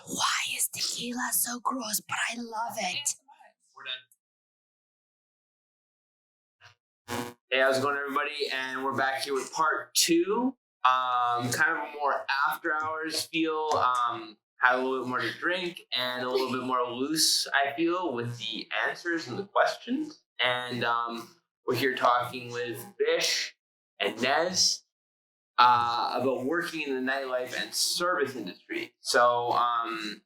Why is tequila so gross? But I love it. We're done. Hey, how's it going, everybody? And we're back here with part 2. Kind of a more after hours feel. Had a little bit more to drink and a little bit more loose, I feel, with the answers and the questions. And we're here talking with Bish and Nez about working in the nightlife and service industry. So I'm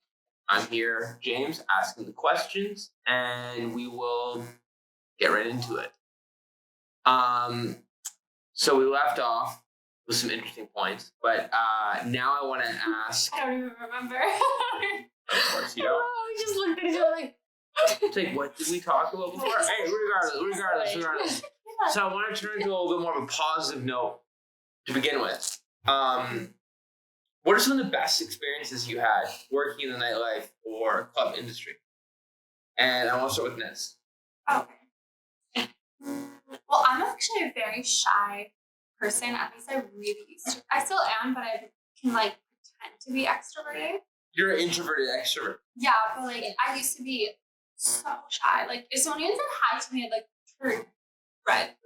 here, James, asking the questions, and we will get right into it. So we left off with some interesting points, but now I want to ask. I don't even remember. Of course you don't. Oh, we just looked at each other like. It's like, what did we talk about before? Hey, regardless. So I want to turn to a little bit more of a positive note to begin with. What are some of the best experiences you had working in the nightlife or club industry? And I want to start with Nez. Okay. Well, I'm actually a very shy person. At least I really used to. I still am, but I can like pretend to be extroverted. You're an introverted extrovert. Yeah, but like I used to be so shy. Like if someone even said hi to me, I'd like turn red.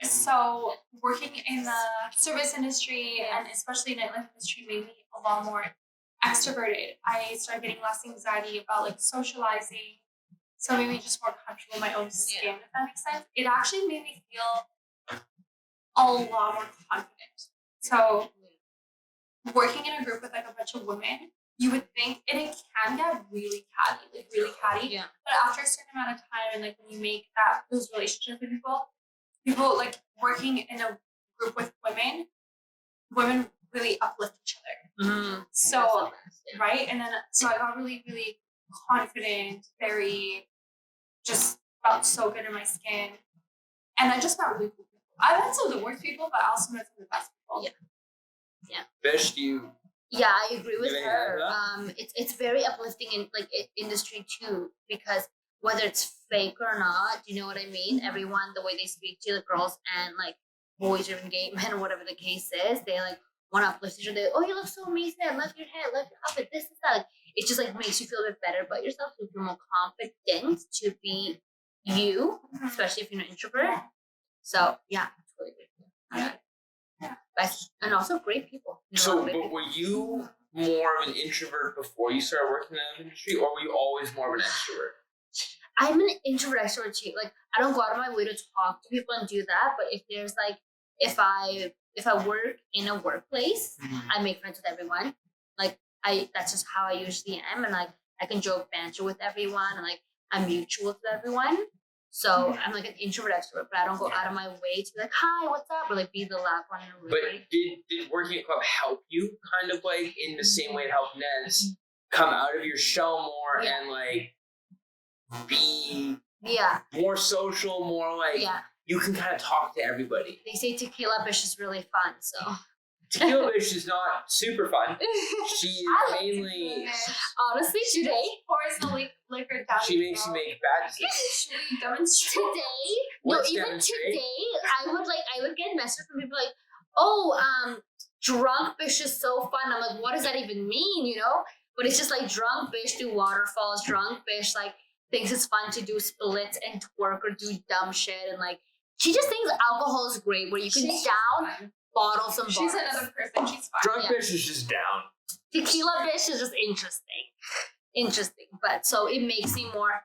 So working in the service industry and especially nightlife industry made me a lot more extroverted. I started getting less anxiety about like socializing. So it made me just more comfortable in my own skin, if that makes sense. It actually made me feel a lot more confident. So working in a group with like a bunch of women, you would think, and it can get really catty. Yeah. But after a certain amount of time and like when you make those relationships with people like working in a group with women really uplift each other. Mm-hmm. So, right? And then, so I got really, really confident, very, just felt so good in my skin. And I just met really cool people. I met some of the worst people, but I also met some of the best people. Yeah. Bish, do you? Yeah, I agree with Do they her. have It's very uplifting in like industry too, because whether it's fake or not, you know what I mean? Everyone, the way they speak to the girls and like boys or even gay men, whatever the case is, they like want to uplift each other. Oh, you look so amazing! I love your hair, I love your outfit. This is that. Like, it just like makes you feel a bit better about yourself. You feel more confident to be you, especially if you're an introvert. So yeah, it's really good. Yeah. Best, and also great people. So, but were you more of an introvert before you started working in the industry, or were you always more of an extrovert? I'm an introvert extrovert too. Like I don't go out of my way to talk to people and do that. But if there's like if I work in a workplace, I make friends with everyone. Like that's just how I usually am, and like I can joke banter with everyone, and like I'm mutual with everyone. So I'm like an introvert extrovert, but I don't go out of my way to be like, hi, what's up? Or like be the loud one in the room. But did working at club help you kind of like in the same way it helped Nez come out of your shell more and like be more social, more like you can kind of talk to everybody. They say tequila Bish is really fun, so Tequila Bish is not super fun. She is mainly honestly today pours the liquor down. She makes you make bad decisions. Should we demonstrate? Today, Let's even demonstrate. today, I would get messages from people like, oh, drunk Bish is so fun. I'm like, what does that even mean, you know? But it's just like drunk Bish do waterfalls, drunk Bish like thinks it's fun to do splits and twerk or do dumb shit, and like she just thinks alcohol is great where you can down bottles and bottles. She's another person. She's fine. Drunk Bish is just down. Tequila Bish is just interesting, but so it makes me more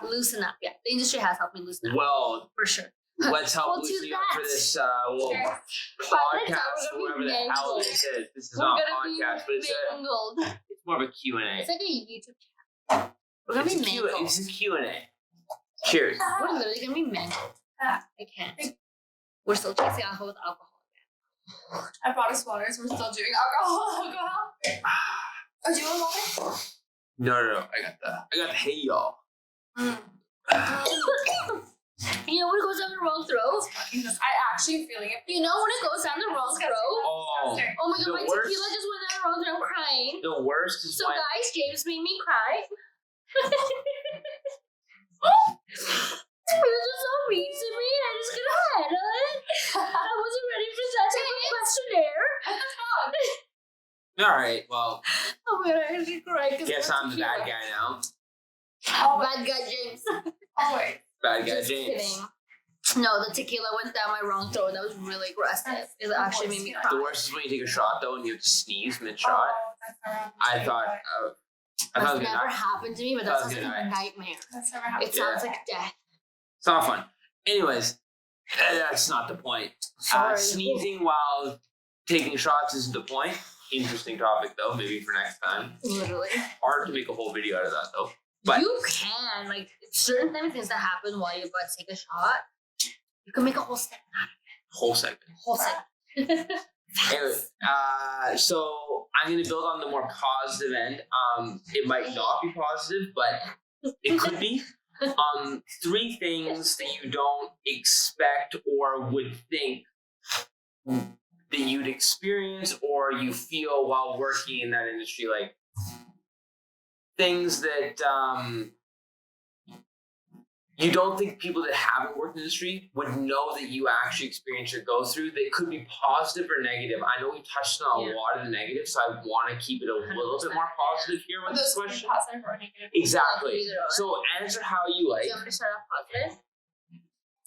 loosen up. Yeah, the industry has helped me loosen up. Well, for sure. Let's help loosen you up for this little podcast, whatever the hell this is. This is not a podcast, but it's more of a Q&A. It's like a YouTube channel. We're gonna be mangled. It's a Q&A. Cheers. We're literally gonna be mangled. I can't. We're still chasing alcohol with alcohol. I brought us water, so we're still doing alcohol. Oh, do you want water? No. I got the hey y'all. You know when it goes down the wrong throat? I actually am feeling it. You know when it goes down the wrong throat? Oh my god, my tequila just went down the wrong throat. I'm crying. The worst is so guys, James made me cry. You're just so mean to me. I just couldn't handle it. I wasn't ready for that type of questionnaire. All right, well. Oh I'm gonna actually cry. Guess I'm the bad guy now. Bad guy James. Always. Bad guy Just James. kidding. No, the tequila went down my wrong throat. That was really aggressive. It actually made me cry. The worst is when you take a shot though and you have to sneeze mid-shot. Oh, that's never I thought That's never happened to me, but that sounds like a nightmare. That's never happened. It sounds like death. it's not fun. Anyways, that's not the point. Sorry. Sneezing while taking shots isn't the point. Interesting topic though, maybe for next time. Literally. Hard to make a whole video out of that though. But you can, like, certain things that happen while you're about to take a shot, you can make a whole segment out of it. whole segment. Whole segment. Anyway, so I'm gonna build on the more positive end. It might not be positive, but it could be. 3 things that you don't expect or would think that you'd experience or you feel while working in that industry, like things that you don't think people that haven't worked in the industry would know that you actually experience or go through. They could be positive or negative. I know we touched on a lot of the negatives, so I want to keep it a little bit more positive here with this question. Positive or negative? Exactly. So answer how you like. Do you want me to start off positive?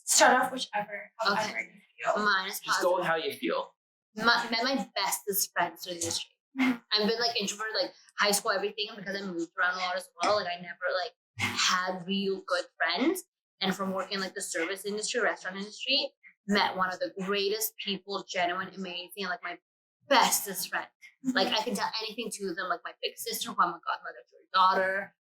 Start off whichever. However Okay. you feel. Mine is Just go positive. with how you feel. Met my bestest friends through the industry. I've been like introverted, like high school, everything, because I moved around a lot as well. Like I never like had real good friends. And from working like the service industry, restaurant industry, met one of the greatest people, genuine, amazing, and like my bestest friend. Like I can tell anything to them, like my big sister, who I'm a godmother to her daughter,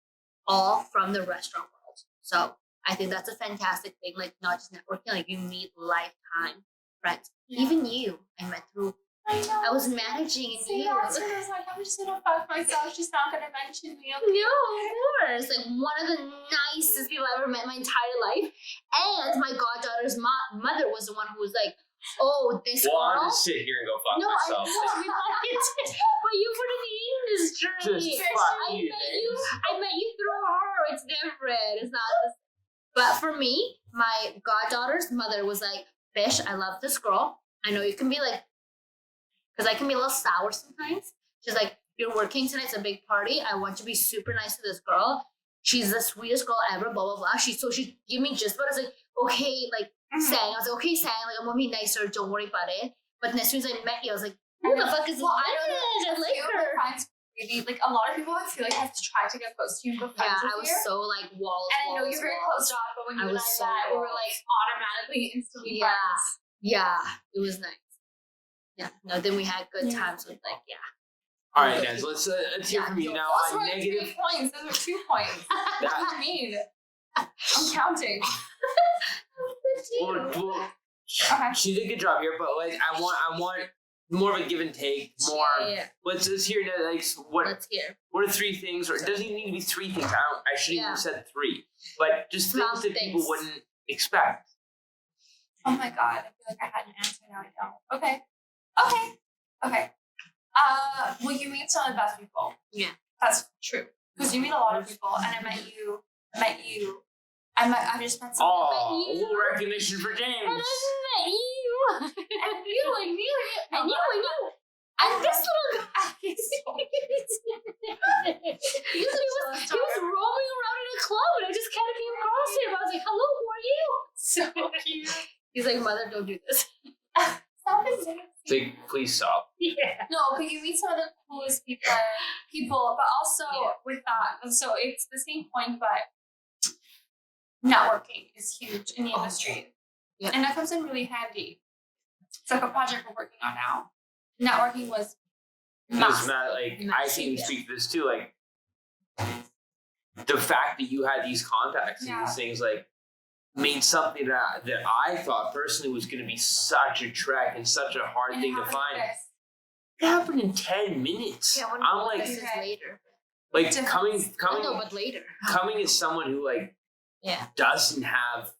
all from the restaurant world. So I think that's a fantastic thing. Like not just networking, like you meet lifetime friends. Yeah. Even you, I met through. I know. I was managing in See, you. that's when I was like, I'm just gonna fuck myself. She's not gonna mention me. No, of course. Like one of the nicest people I ever met in my entire life. And my goddaughter's mother was the one who was like, "Oh, this Well, girl." I'll just sit here and go fuck No, I myself. know. But you were in the industry. Just fuck I you, met you. I met you through her. It's different. It's not. But for me, my goddaughter's mother was like, "Fish, I love this girl. I know you can be like." Because I can be a little sour sometimes. She's like, you're working tonight, it's a big party. I want you to be super nice to this girl. She's the sweetest girl ever, blah, blah, blah. She gave me just what I was like, okay, like, Sang. I was like, okay, Sang, like, I'm gonna be nicer, don't worry about it. But then as soon as I met you, I was like, who the fuck is this? Well, I don't know. I like her. Friends really, like a lot of people, I feel like have to try to get close to you and go friends Yeah, with I was you. so like walls. And I know walls, you're very walls. close off, but when you I and was I so met, we were walls. like automatically instantly Yeah. friends. Yeah, it was nice. Yeah, no, then we had good Yeah. times with like, yeah. All right, guys, let's hear from you now Those on were negative. 3 points. Those were 2 points. What do you mean? I'm counting. Well, Okay. she did a good job here, but like I want more of a give and take. More. Yeah. Let's hear that. Like what Let's hear. are 3 things, or it doesn't even need to be 3 things. I shouldn't Yeah. even said 3, but just Small things that people things. wouldn't expect. Oh my god, I feel like I had an answer, now I don't. Okay. Well, you meet some of the best people. Yeah. That's true. Because you meet a lot of people, and I just met some. Oh, a little recognition for And James. I met you. And you. And you. And this little guy. he was roaming around in a club, and I just kind of came across him. I was like, hello, who are you? So cute. He's like, mother, don't do this. Stop it. Like, please stop. Yeah. No, but you meet some of the coolest people, but also with that, so it's the same point, but networking is huge in the industry. Yeah. And that comes in really handy. It's like a project we're working on now. Networking was It's massive. not like I Massive, can yeah. speak to this too. Like the fact that you had these contacts and Yeah. these things, like made something that I thought personally was going to be such a trek and such a hard And thing it to happened find. like this. It happened in 10 minutes. Yeah, I'm like, this is later. like Different. I know, but later. coming as someone who like Yeah. doesn't have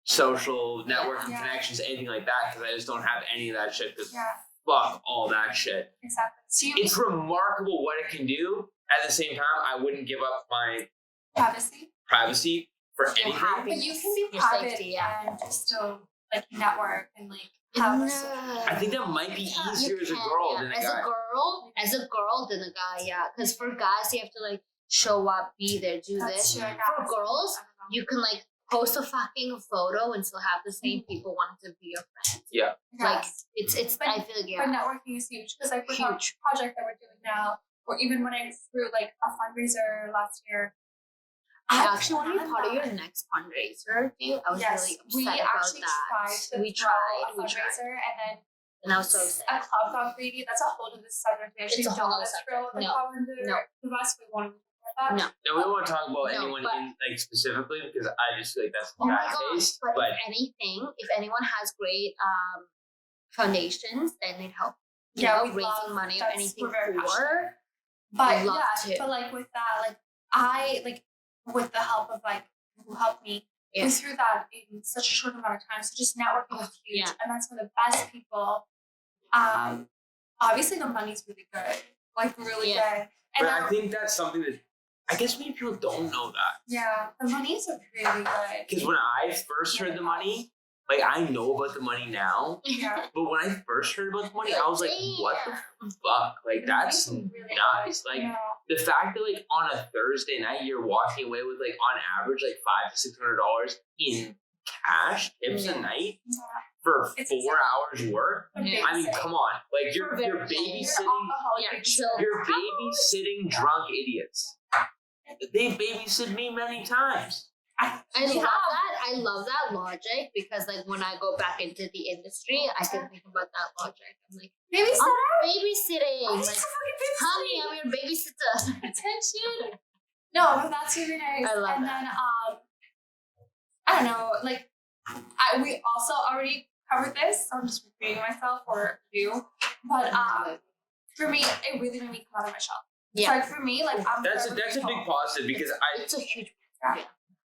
social networking Yeah. connections, anything like that, because I just don't have any of that shit. Because Yeah, fuck all that shit. exactly. So you It's remarkable what it can do. At the same time, I wouldn't give up my privacy. privacy for Your anything. happiness. But you can be Your private safety, yeah. and still like network and like have a No. social. I think that might be Yeah, easier you as a can, girl yeah. than a As guy. a girl than a guy, yeah. Because for guys, you have to like show up, be there, do That's this. true, I For guess. girls, I don't know. you can like post a fucking photo and still have the same people wanting to be your friends. Yeah. Like Yes. it's. But- I feel like But yeah. networking is huge because like with our Huge. project that we're doing now, or even when I threw like a fundraiser last year. I actually want to be done part of that. your next fundraiser, dude. I was Yes, really upset we about actually that. tried to We throw tried, a we tried. fundraiser, and then And I was so upset. a club got greedy. That's a whole other subject. We actually It's a whole don't other want to throw the subject. club under No. the bus. We want to talk about that. No. No, we don't want to talk about No, anyone but- in like specifically because I just feel like that's Oh my bad gosh! taste. But But if anything, if anyone has great foundations, then they'd help. You Yeah, know, we raising love- money or that's- anything we're very for. But love yeah, to. but like with that, like I like with the help of like who helped me, Yeah. we threw that in such a short amount of time. So just networking is huge, Yeah. and that's for the best people. Obviously the money's really good, like really Yeah. good. And but I then- think that's something that I guess many people don't know that. yeah, the money's really good. Because when I first heard the money, like I know about the money now, Yeah, but when I first heard about the money, I was like, what the fuck? Like the money's that's really nuts. good. Like I know. the fact that like on a Thursday night you're walking away with like on average like $500 to $600 in cash tips a Yeah. night Yeah. for It's 4 hours work. For Yeah. I mean, babysitting. come on. Like you're For very- You're babysitting alcoholic. Yeah, You're chill. you're babysitting drunk idiots. They babysit me many times. I love that logic because like when I go back into the industry, I can think about that logic. I'm like, Maybe I'm so. babysitting. Why Like, is it fucking honey, I'm your babysitter. attention? No, but that's really nice. I love and that. then I don't know, like we also already covered this, so I'm just repeating myself or you. But for me, it really made me come out of my shell. Yeah. It's like for me, like I'm That's a forever big grateful. positive because It's a huge.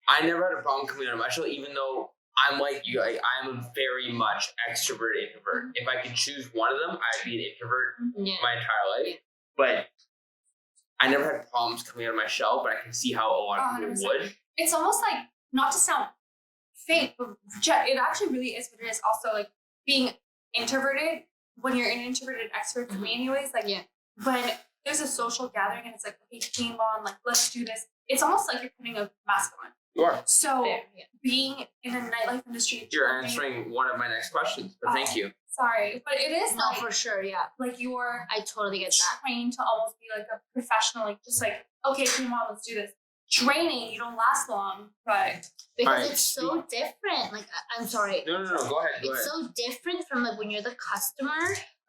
I never had a problem coming out of my shell, even though I'm like you. Like I'm a very much extrovert introvert. If I could choose one of them, I'd be an introvert Yeah. my entire life. But I never had problems coming out of my shell. But I can see how a lot of people 100%. would. It's almost like, not to sound fake, but it actually really is what it is. Also, like being introverted, when you're an introverted extrovert, to me anyways, like Yeah. when there's a social gathering and it's like, okay, team on, like let's do this. It's almost like you're putting a mask on. You are. So Fair, yeah. being in the nightlife industry, You're being- answering one of my next questions. But thank you. Sorry, but it is No, like for sure. Yeah. you're I totally get that. trained to almost be like a professional, like just like, okay, team on, let's do this. Training, you don't last long, but Because Alright, it's so different. Like I'm sorry. No. Go ahead. Go It's ahead. so different from like when you're the customer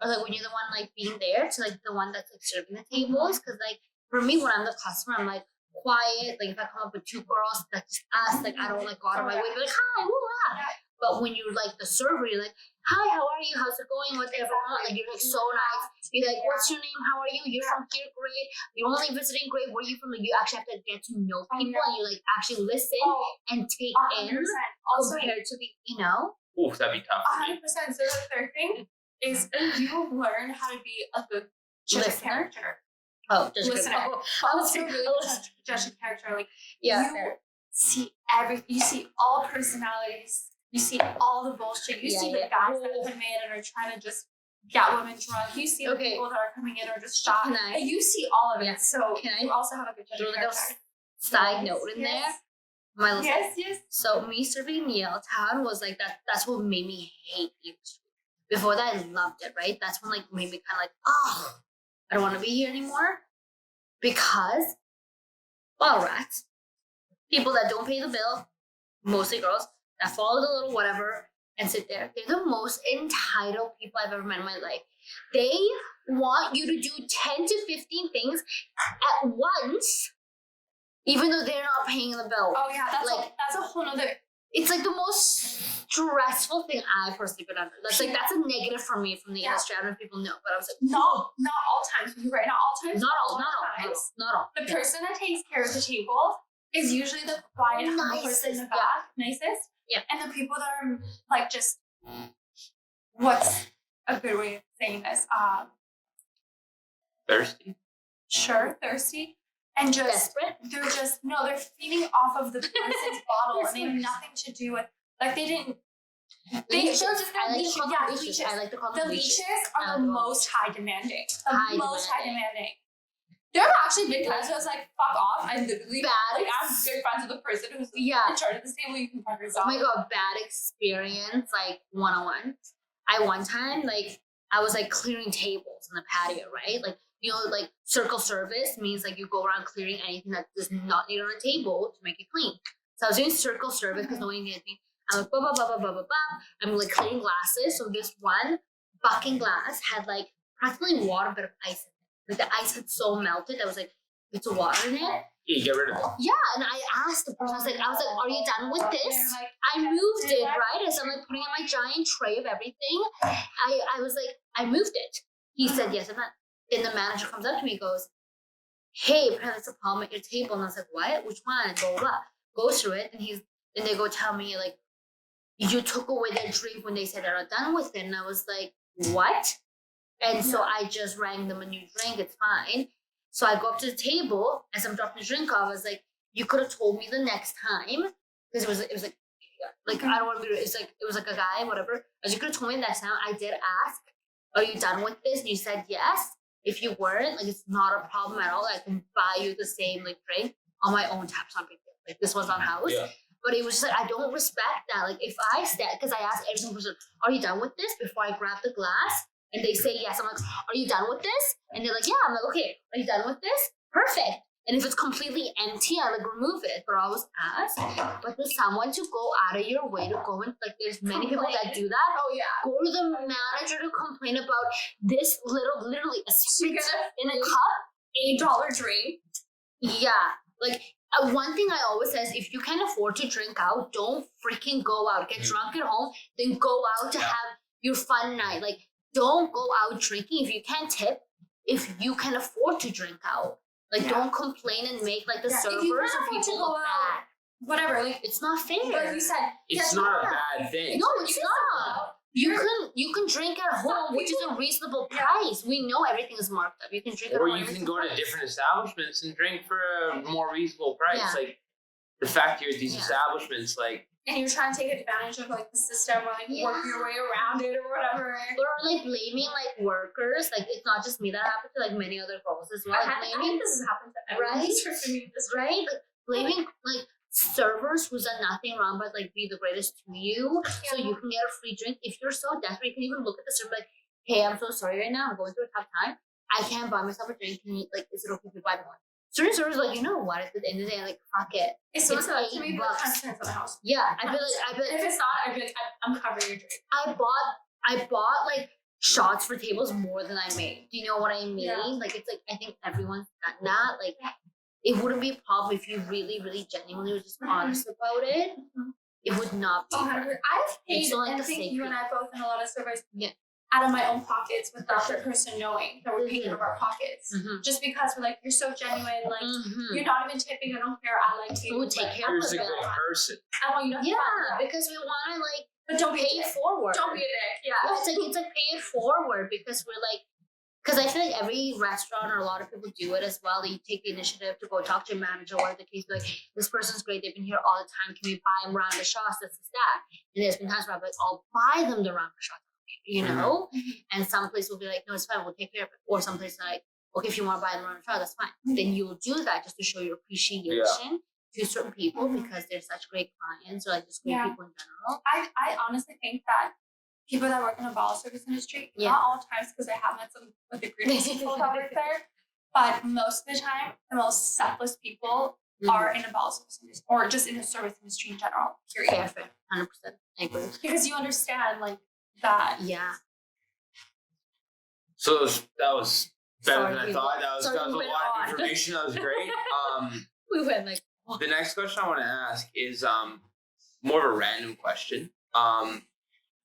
or like when you're the one like being there to like the one that's like serving the tables. Because like for me, when I'm the customer, I'm like quiet. Like if I come up with two girls that just ask, like I don't like go out of my way to be like hi, woo, ah. But when you're like the server, you're like, hi, how are you? How's it going? Whatever. Like you're like so nice. You're like, what's your name? How are you? You're from here, great. You're only visiting, great. Where are you from? Like you actually have to get to know people and you like actually listen and take in 100%. Also, compared to the, you know. Ooh, that'd be tough. for me. 100%. So the third thing is you learn how to be a good judge of Listener. character. Oh, just Listener. Oh, I was Also like, really oh, judge of character. Like yeah. you fair. see you see all personalities. You see all the bullshit. You Yeah, see the yeah. guys that come in and are trying to just get women drunk. You see the Okay. people that are coming in and are just shot. Can I- And you see all of it. Yeah. So Can I you also have a good judge throw of like a character. side note in there? My little Yes. So me serving Yale Town was like that. That's what made me hate the industry. Before that, I loved it. Right? That's when like made me kind of like, oh, I don't want to be here anymore because bottle rats, people that don't pay the bill, mostly girls that follow the little whatever and sit there. They're the most entitled people I've ever met in my life. They want you to do 10 to 15 things at once, even though they're not paying the bill. Oh yeah, that's Like- that's a whole nother. It's like the most stressful thing I've personally been under. That's a negative for me from the Yeah. industry. I don't know if people know, but I was like, Not all times. You're right. Not all times. not but all. times. The Yeah. person that takes care of the table is usually the quiet, humble person in the Nicest, back, nicest. Yeah. And the people that are like just, what's a good way of saying this? Thirsty. Sure, thirsty, and just Desperate. they're feeding off of the person's bottle, and they have nothing to do with, like they didn't Leeches. just I like leeches. to call Yeah, them leeches. leeches. I like to call The them leeches I are like the to call them most high demanding. The High most high demanding. demanding. There have actually been times where I was like, fuck off. I literally, Bad like, I'm good friends with the person who's Yeah. in charge of this table. You can fuck yourself. Oh my god, bad experience, like one-on-one. One time, like, I was like clearing tables in the patio, right? Like, you know, like circle service means like you go around clearing anything that does not need on a table to make it clean. So I was doing circle service because no one needed me. I'm like, I'm like clearing glasses. So this one fucking glass had like practically water, but of ice in it. Like the ice had so melted that was like, it's water in it. Yeah, you get rid of it. Yeah, and I asked the person, I was like, are you done with this? I moved it, right? As I'm like putting in my giant tray of everything, I was like, I moved it. He said, yes, I'm not. Then the manager comes up to me and goes, hey, apparently there's a problem at your table. And I was like, what? Which one? And blah, blah, blah. Goes through it, and they go tell me, like, you took away their drink when they said they're not done with it. And I was like, what? And so I just rang them a new drink. It's fine. So I go up to the table as I'm dropping the drink off. I was like, you could have told me the next time, because it was like I don't want to be. It's like it was like a guy, whatever. As you could have told me the next time. I did ask, are you done with this? And you said yes. If you weren't, like, it's not a problem at all. I can buy you the same like drink on my own tab. It's not big deal. Like, this was on house. Yeah. But it was just like, I don't respect that. Like, if I stand, because I asked every single person, are you done with this? Before I grab the glass. And they say yes. I'm like, are you done with this? And they're like, yeah. I'm like, okay, are you done with this? Perfect. And if it's completely empty, I like remove it. But I always ask. But there's someone to go out of your way to go and, like, there's many people that do that. Oh yeah. Go to the manager to complain about this literally a spit in a cup. $8 drink. Yeah. Like, one thing I always say is, if you can afford to drink out, don't freaking go out. Get drunk at home, then go out to have your fun night. Like, don't go out drinking if you can't tip. If you can afford to drink out, like, don't complain and make like the servers or people look bad. Whatever, like, It's not fair. like you said, It's not a bad thing. No, it's not. You can drink at home, which is a reasonable price. We know everything is marked up. You can drink at Or home. you can go to different establishments and drink for a more reasonable price. Yeah. Like, the fact you're at these establishments, like, and you're trying to take advantage of like the system or like work your way around it or whatever. Or like blaming like workers. Like, it's not just me that happened to like many other girls as well. I think this has happened to everyone. Right? Like, blaming like servers who's done nothing wrong but like be the greatest to you, so you can get a free drink. If you're so desperate, you can even look at the server like, hey, I'm so sorry right now, I'm going through a tough time. I can't buy myself a drink. Can you, like, is it okay if you buy me one? Certain servers like, you know what? At the end of the day, like, fuck it. It's so to me, but $10 for the house. Yeah, I'd be like, if it's not, I'd be like, I'm covering your drink. I bought like shots for tables more than I made. Do you know what I mean? Yeah. Like, it's like, I think everyone's done that. Like, it wouldn't be a problem if you really, really genuinely were just honest about it. It would not be. I've paid, like and I the think same you and I both in a lot of surveys, Yeah. out of my own pockets without the person knowing that we're paying out of our pockets. Mhm. Just because we're like, you're so genuine, like, you're not even tipping, I don't care, I like you. We'll take care you're of a it. good person. I want you to have fun. Because we want to like But don't be pay it forward. Don't be a dick, Yeah, yeah. it's like pay it forward, because we're like, because I feel like every restaurant or a lot of people do it as well. They take the initiative to go talk to your manager, whatever the case, be like, this person's great, they've been here all the time, can we buy them round the shots, this, that. And there's been times where I'm like, I'll buy them the round the shots, you know? And some place will be like, no, it's fine, we'll take care of it. Or some place like, okay, if you want to buy them round the shot, that's fine. Then you'll do that just to show your appreciation to certain people, because they're such great clients, or like just great people in general. I honestly think that people that work in the bottle service industry, not all times, because I have met some of the greatest people that work there, but most of the time, the most selfless people are in the bottle service industry, or just in the service industry in general, period. Fair, 100%. I agree. Because you understand, like, that. Yeah. So that was better Sorry, than I we thought. went- That was sorry, a we lot went of on. information. That was great. We went like, The next question I want to ask is more of a random question.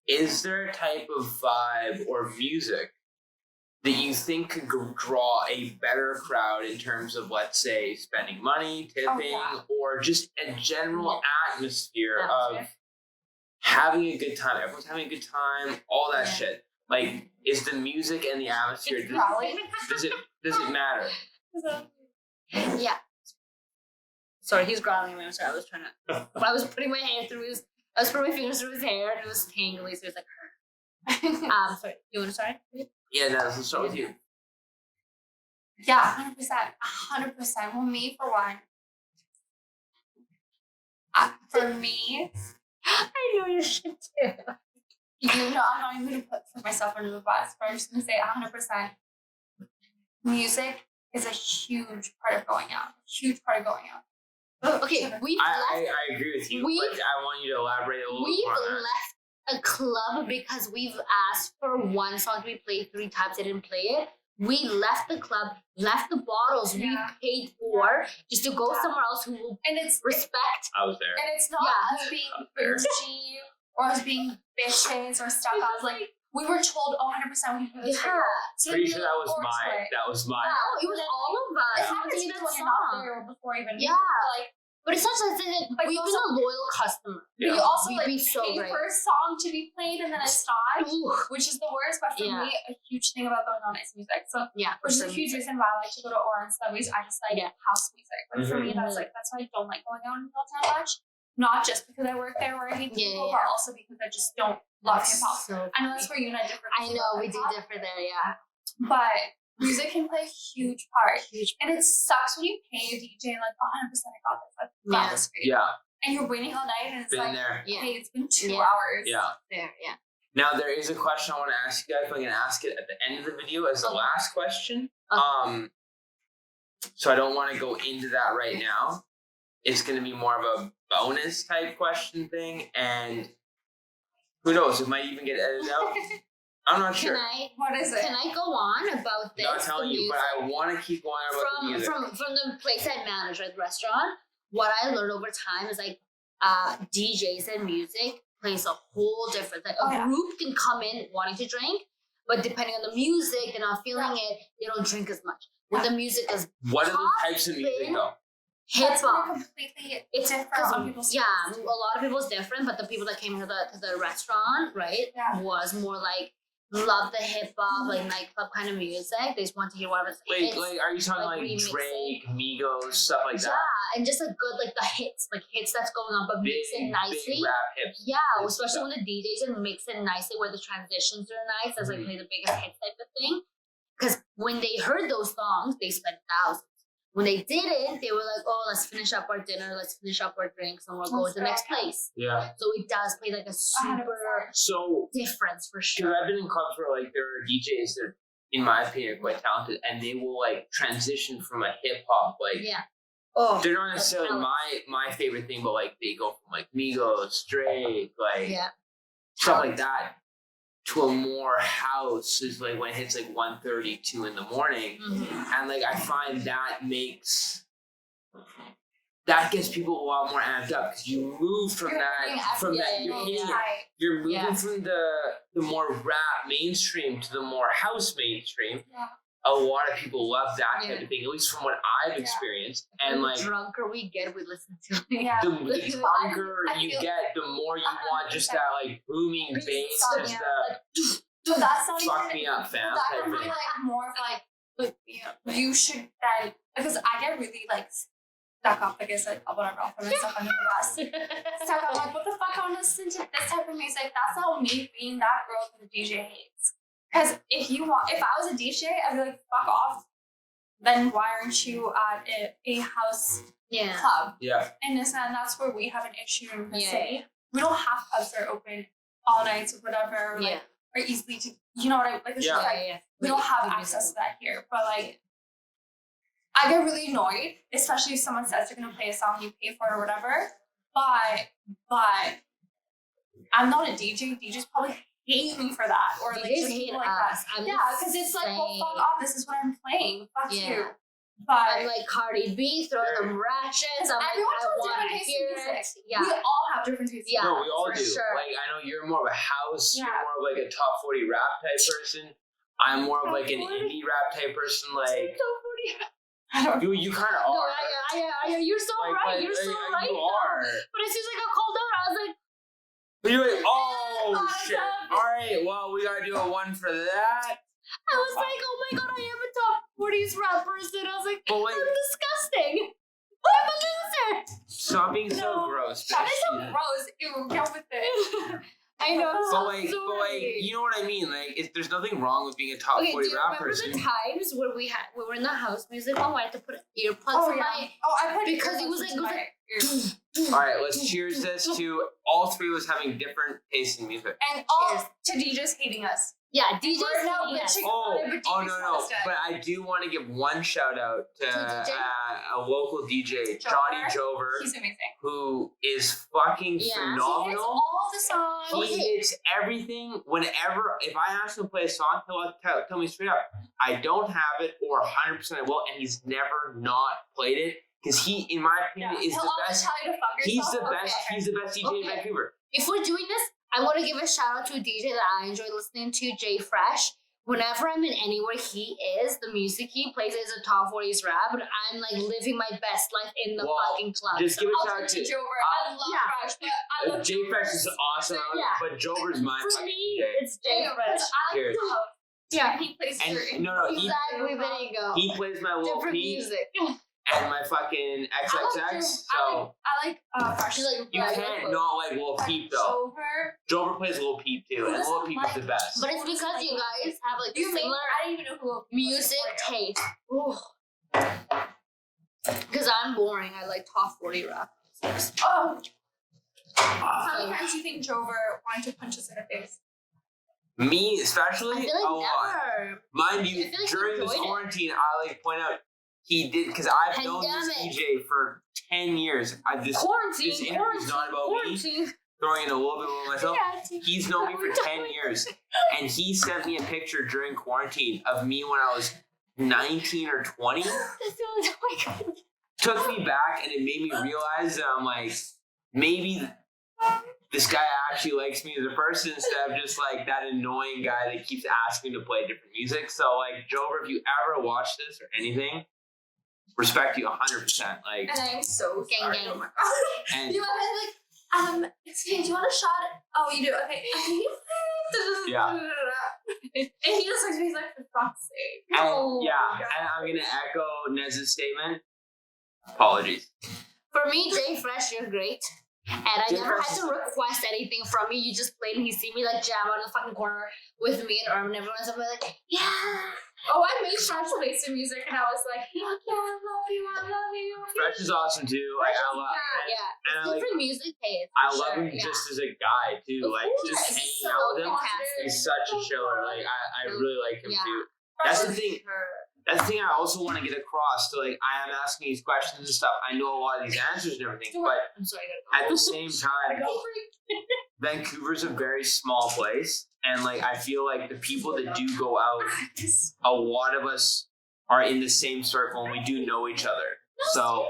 Is there a type of vibe or music that you think could draw a better crowd in terms of, let's say, spending money, tipping, or just a general atmosphere of having a good time? Everyone's having a good time, all that shit. Like, is the music and the atmosphere, does it matter? yeah. Sorry, he's growling at me. I'm sorry, I was trying to. I was putting my hand through his. I was putting my fingers through his hair and it was tangly, so it was like, sorry, you want to start? Yeah, no, let's start with you. Yeah, 100%. Well, me for one. For me, I know your shit too. you know, I'm not even going to put myself under the bus, but I'm just going to say 100%. Music is a huge part of going out. Huge part of going out. Okay, I agree with you, but I want you to elaborate a little bit more. We've left a club because we've asked for one song to be played 3 times. They didn't play it. We left the club, left the bottles we paid for just to go somewhere else who will respect. I was there. And it's not us being bougie or us being bitches or stuff. I was like, we were told 100% we can do this for you. So pretty sure that was mine. That was mine. No, it was all of us. It happens when you're not there before even. Yeah. Like, but it's such a thing that we've been a loyal customer. Yeah. You also We'd like be so pay great. for a song to be played and then it stops, Ooh. which is the worst. But for me, a huge thing about going on is music. So which is a huge reason why I like to go to Orange Studies. I just like house music. Like for me, that's why I don't like going out in Hilltown much. Not just because I work there or I hate people, but also because I just don't love hip hop. So I know that's where you and I differ. I know we do differ there, But music can play a huge part. And it sucks when you pay a DJ like 100% I got this. I got this for you. Yeah. And you're waiting all night and it's Been like, there. hey, it's been 2 hours. Yeah. There, Now there is a question I want to ask you guys. I'm going to ask it at the end of the video as the last question. So I don't want to go into that right now. It's going to be more of a bonus type question thing, and who knows? It might even get edited out. I'm not sure. What is it? Can I go on about this? I'm not telling you, but I want to keep going on about the music. From the place I manage, like the restaurant, what I learned over time is like DJs and music plays a whole different. Like a group can come in wanting to drink, but depending on the music, they're not feeling it. They don't drink as much. When the music is what are the types of music though? Hip hop. Completely different on people's a lot of people's different, but the people that came to the restaurant, right, was more like love the hip hop, like nightclub kind of music. They just want to hear whatever. Wait, are you talking like Drake, Migos, stuff like that? Yeah, and just like good, like the hits that's going on, but mix it nicely. Big rap hits. Yeah, especially when the DJs and mix it nicely, where the transitions are nice, as like play the biggest hits type of thing. Because when they heard those songs, they spent thousands. When they didn't, they were like, oh, let's finish up our dinner, let's finish up our drinks, and we'll go to the next place. Yeah. So it does play like a super difference for sure. Because I've been in clubs where like there are DJs that, in my opinion, are quite talented, and they will like transition from a hip hop, like they're not necessarily my favorite thing, but like they go from like Migos, Drake, like stuff like that, to a more house is like when it hits like 1:32 in the morning, and like I find that gets people a lot more amped up because you move from you're moving from the more rap mainstream to the more house mainstream. A lot of people love that type of thing, at least from what I've experienced. And like, the drunker we get, we listen to it. The drunker you get, the more you want just that like booming bass, just so that's not fuck me up, fam. That would be like more of like you should then, because I get really like stuck up, like I said, whatever, I'll put myself under the bus. Stuck up, like what the fuck, I want to listen to this type of music. That's not me being that girl that the DJ hates. Because if I was a DJ, I'd be like, fuck off. Then why aren't you at a house club? Yeah. And that's where we have an issue in the city. We don't have clubs that are open all nights or whatever, like, or easily to, you know what I like? It's just like, we don't have access to that here. But like, I get really annoyed, especially if someone says they're gonna play a song you pay for it or whatever. But I'm not a DJ. DJs probably hate me for that, or like just hate like us. that. Because it's like, well, fuck off. This is what I'm playing. Fuck you. But I'm like Cardi B, throw them ratchets. I'm everyone like, I want to hear it. Yeah, we all have different tastes. Yeah, no, we all do. Sure. Like I know you're more of a house. You're more of like a top 40 rap type person. I'm more of like an indie rap type person. Like top 40 rap. You kind of are. No, you're so right. You're so right. You are. But as soon as I got called out, I was like, but you're like, oh shit. All right, well, we gotta do a one for that. I was like, oh my god, I am a top 40s rap person. I was like, I'm disgusting. I'm a loser. Stop being so gross. gross. That is so Yeah. gross. Ew, get with it. I know. But like, you know what I mean? Like, there's nothing wrong with being a top Okay, 40 do you rap remember person. the times where we were in the house music hall? I had to put earplugs Oh, in yeah. my. I put Because it was earplugs like- into my ears. All right, let's cheers this to all three of us having different tastes in music. And all Cheers. to DJs hating us. Yeah, DJs We're now hating us. bitching Oh, about it, but oh DJs no, want us dead. but I do want to give one shout out to DJ? a local DJ, Jover? Johnny Jover, He's amazing. who is fucking Yeah. He hits phenomenal. all the songs. He hits everything. Whenever, if I ask him to play a song, he'll tell me straight up, I don't have it, or 100% I will, and he's never not played it because he, in my opinion, is He'll the always best. tell you to fuck He's yourself. the best. Okay. He's the best DJ in Okay. Vancouver. If we're doing this, I want to give a shout out to a DJ that I enjoy listening to, Jay Fresh. Whenever I'm in anywhere he is, the music he plays is a top 40s rap, and I'm like living my best life in the Well, fucking club. Just give a I'll shout turn out to to. Jover. I love yeah. Fresh, but I love Jay Fresh is awesome, Yeah. but Jover's my For fucking me, DJ. it's Jay Jay Fresh. I like Cheers. the house. Yeah. He plays And your no, Exactly, there you go. he plays my Lil Different Peep music. and my fucking XXX. So I like Fresh. She's like, you yeah, can't not like Lil Peep though. Jover. Jover plays Lil Peep too, and Lil Peep is the best. But it's because you guys have like You similar I don't even know who music taste. Because I'm boring. I like top 40 rap. Oh, Ah. how many times do you think Jover wanted to punch us in the face? Me I especially, feel a like lot. never. Mind I you, feel like he during this enjoyed it. quarantine, I like point out he did because I've known this Pandemic. DJ for 10 years. This Quarantine. interview's not about me. Quarantine. Throwing in a little bit of myself. Yeah, He's known me for 10 years, and he sent me a picture during quarantine of me when I was 19 or 20. This was, oh my god. Took me back, and it made me realize that I'm like, maybe this guy actually likes me as a person instead of just like that annoying guy that keeps asking to play different music. So like, Jover, if you ever watch this or anything, respect you 100%. Like, And I'm so Gang, sorry. gang. Oh my god. and You want like, excuse me, do you want a shot? Oh, you do? Okay. Yeah. And he just looks at me, he's like, for fuck's sake. and yeah, and I'm gonna echo Nez's statement. Apologies. For me, Jay Fresh, you're great. And I Jay never Fresh had to request anything from you. You just played and you see me like jam on the fucking corner with me and Erm and everyone else. I'm like, yeah. Oh, I made Fresh play some music and I was like, fuck yeah, I love you, I love you. Fresh is awesome too. Like, I love, Yeah. and I like, Different music taste. I for love sure, him yeah. just as a guy too. Of Like, course, just he's hanging so out with him. fantastic. He's such a chiller. Like, I really like him Yeah. too. Fresh That's the is thing. her. That's the thing I also want to get across. So like, I am asking these questions and stuff. I know a lot of these answers and everything, but I'm sorry, I gotta at go. the same time, Vancouver's a very small place, and like I feel like the people that do go out, a lot of us are in the same circle and we do know each other. So,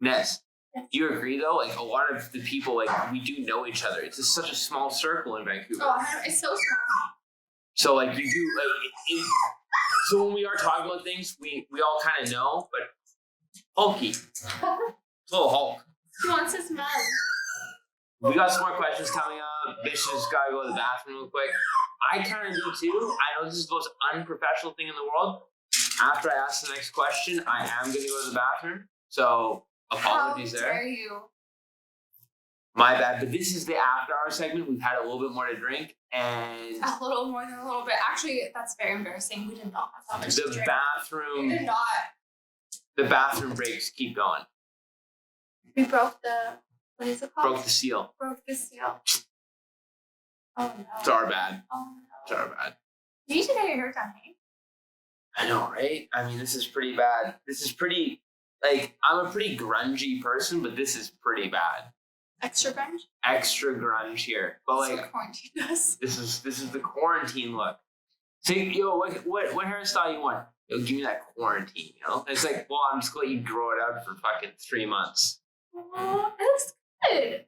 Ness, do you agree though? Like a lot of the people, like we do know each other. It's just such a small circle in Vancouver. Oh, it's so small. So like you do like. So when we are talking about things, we all kind of know, but Hulky, it's a little Hulk. He wants his mug. We got some more questions coming up. Bitch just gotta go to the bathroom real quick. I kind of do too. I know this is the most unprofessional thing in the world. After I ask the next question, I am gonna go to the bathroom. So apologies How there. dare you? My bad. But this is the after hour segment. We've had a little bit more to drink, and A little more than a little bit. Actually, that's very embarrassing. We did not have that much to the drink. bathroom, We did not. the bathroom breaks keep going. We broke the, what is it called? Broke the seal. Broke the seal. Oh no. It's our bad. Oh It's no. our bad. You need to get your hair done, hey? I know, right? I mean, this is pretty bad. This is pretty, like, I'm a pretty grungy person, but this is pretty bad. Extra grunge? Extra grunge here. But, That's like, what quarantine does. this is the quarantine look. So, yo, what hairstyle you want? Yo, give me that quarantine, you know? It's like, well, I'm just gonna let you grow it out for fucking 3 months. Oh, it looks good.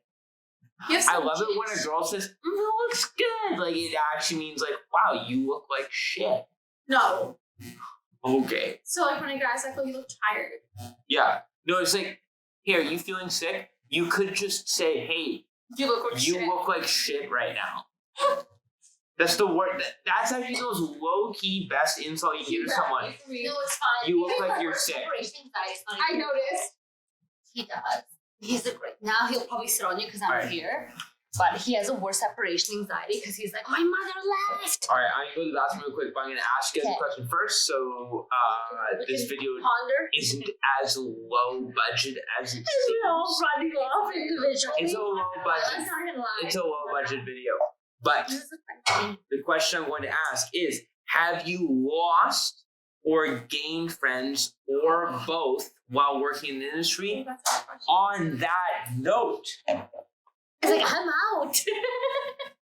You have I some love it when a cheeks. girl says, it looks good. Like, it actually means, like, wow, you look like shit. No. Okay. So like when a guy's like, oh, you look tired. Yeah. No, it's like, here, you feeling sick? You could just say, hey, You look like you shit. look like shit right now. That's the word. That's actually the most low-key best insult you can give to someone. No, it's fine. You look like you're Work sick. separation anxiety is not I even- noticed. He does. He's a great. Now he'll probably sit on you because I'm Alright. here. But he has a worse separation anxiety because he's like, my mother left. All right, I'm going to go to the bathroom real quick, but I'm going to ask you guys a Okay. question first. So this video Ponder. isn't as low budget as it We're all seems. running off individually. It's a low budget. Let's not gonna lie. It's a low budget video. But This is a fun thing. the question I'm going to ask is, have you lost or gained friends or both while working in the industry? That's our question. On that note, He's like, I'm out.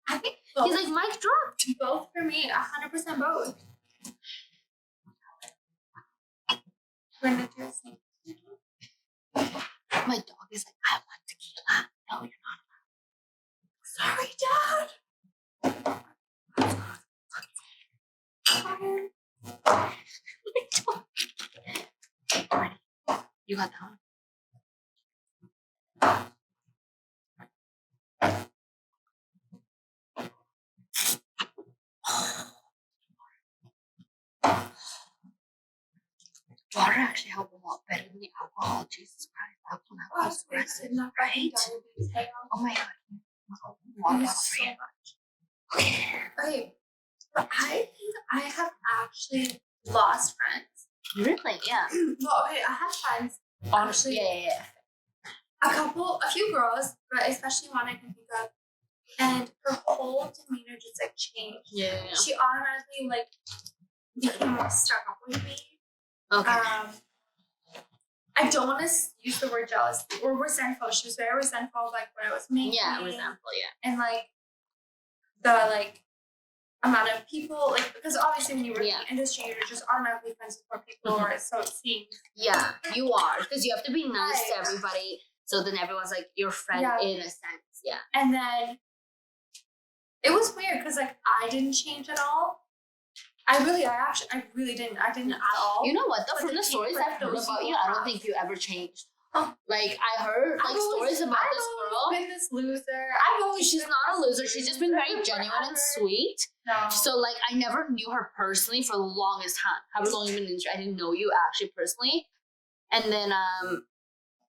I think both. He's like, mic dropped. Both for me, 100% both. We're in the dressing. My dog is like, I want tequila. No, you're Sorry, Dad. not. You got that one. Water actually helped a lot better than the alcohol. Jesus Christ, alcohol Oh, is it's aggressive. not Right? diabetes. Hang on. Oh my god. Thank Water you bottle so for you. much. Okay, but I think I have actually lost friends. Really? Yeah. Well, okay, I have friends. Honestly, yeah. A few girls, but especially one I can think of, and her whole demeanor just like changed. Yeah. She automatically like became more stuck up with me. Okay. I don't want to use the word jealous or resentful. She was very resentful of like what I was making. Yeah, resentful, yeah. And like the like amount of people, like because obviously when you work in the industry, you're just automatically friends with more people, or so it seems. Yeah, you are. Because you have to be nice to Right. everybody. So then everyone's like your friend Yeah. in a sense. Yeah. And then it was weird because like I didn't change at all. I really didn't. I didn't at all. You know what though? But From the the stories people- I've heard those about you, people I don't have- think you ever changed. Oh. Like I heard like stories about this girl. I've always been this loser. I've always She's been not a this loser. She's just been very genuine and sweet. No. So like I never knew her personally for the longest time. However long you've been in the industry, I didn't know you actually personally. And then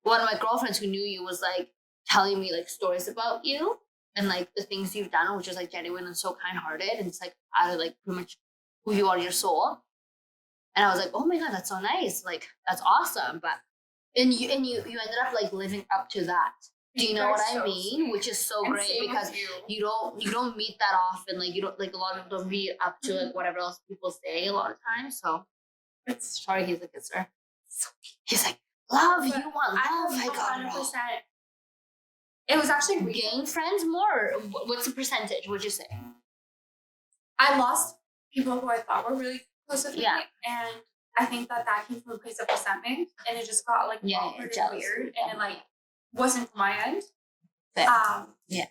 one of my girlfriends who knew you was like telling me like stories about you and like the things you've done, which is like genuine and so kind hearted, and it's like out of like pretty much who you are, your soul. And I was like, oh my god, that's so nice. Like that's awesome. But and you ended up like living up to that. Do you know what I mean? Which is so And great same with because you don't meet that often. Like you don't like a lot of people don't meet up to like whatever else people say a lot of times. So It's sorry, he's a kisser. He's like, love, But you want love. I got it all. 100%. It was actually recent. Gain friends more. What's the percentage? Would you say? I lost people who I thought were really close with Yeah. me, and I think that came from a place of resentment, and it just got like Yeah, awkward and jealous. weird, and it like wasn't my end. Fair. Yeah.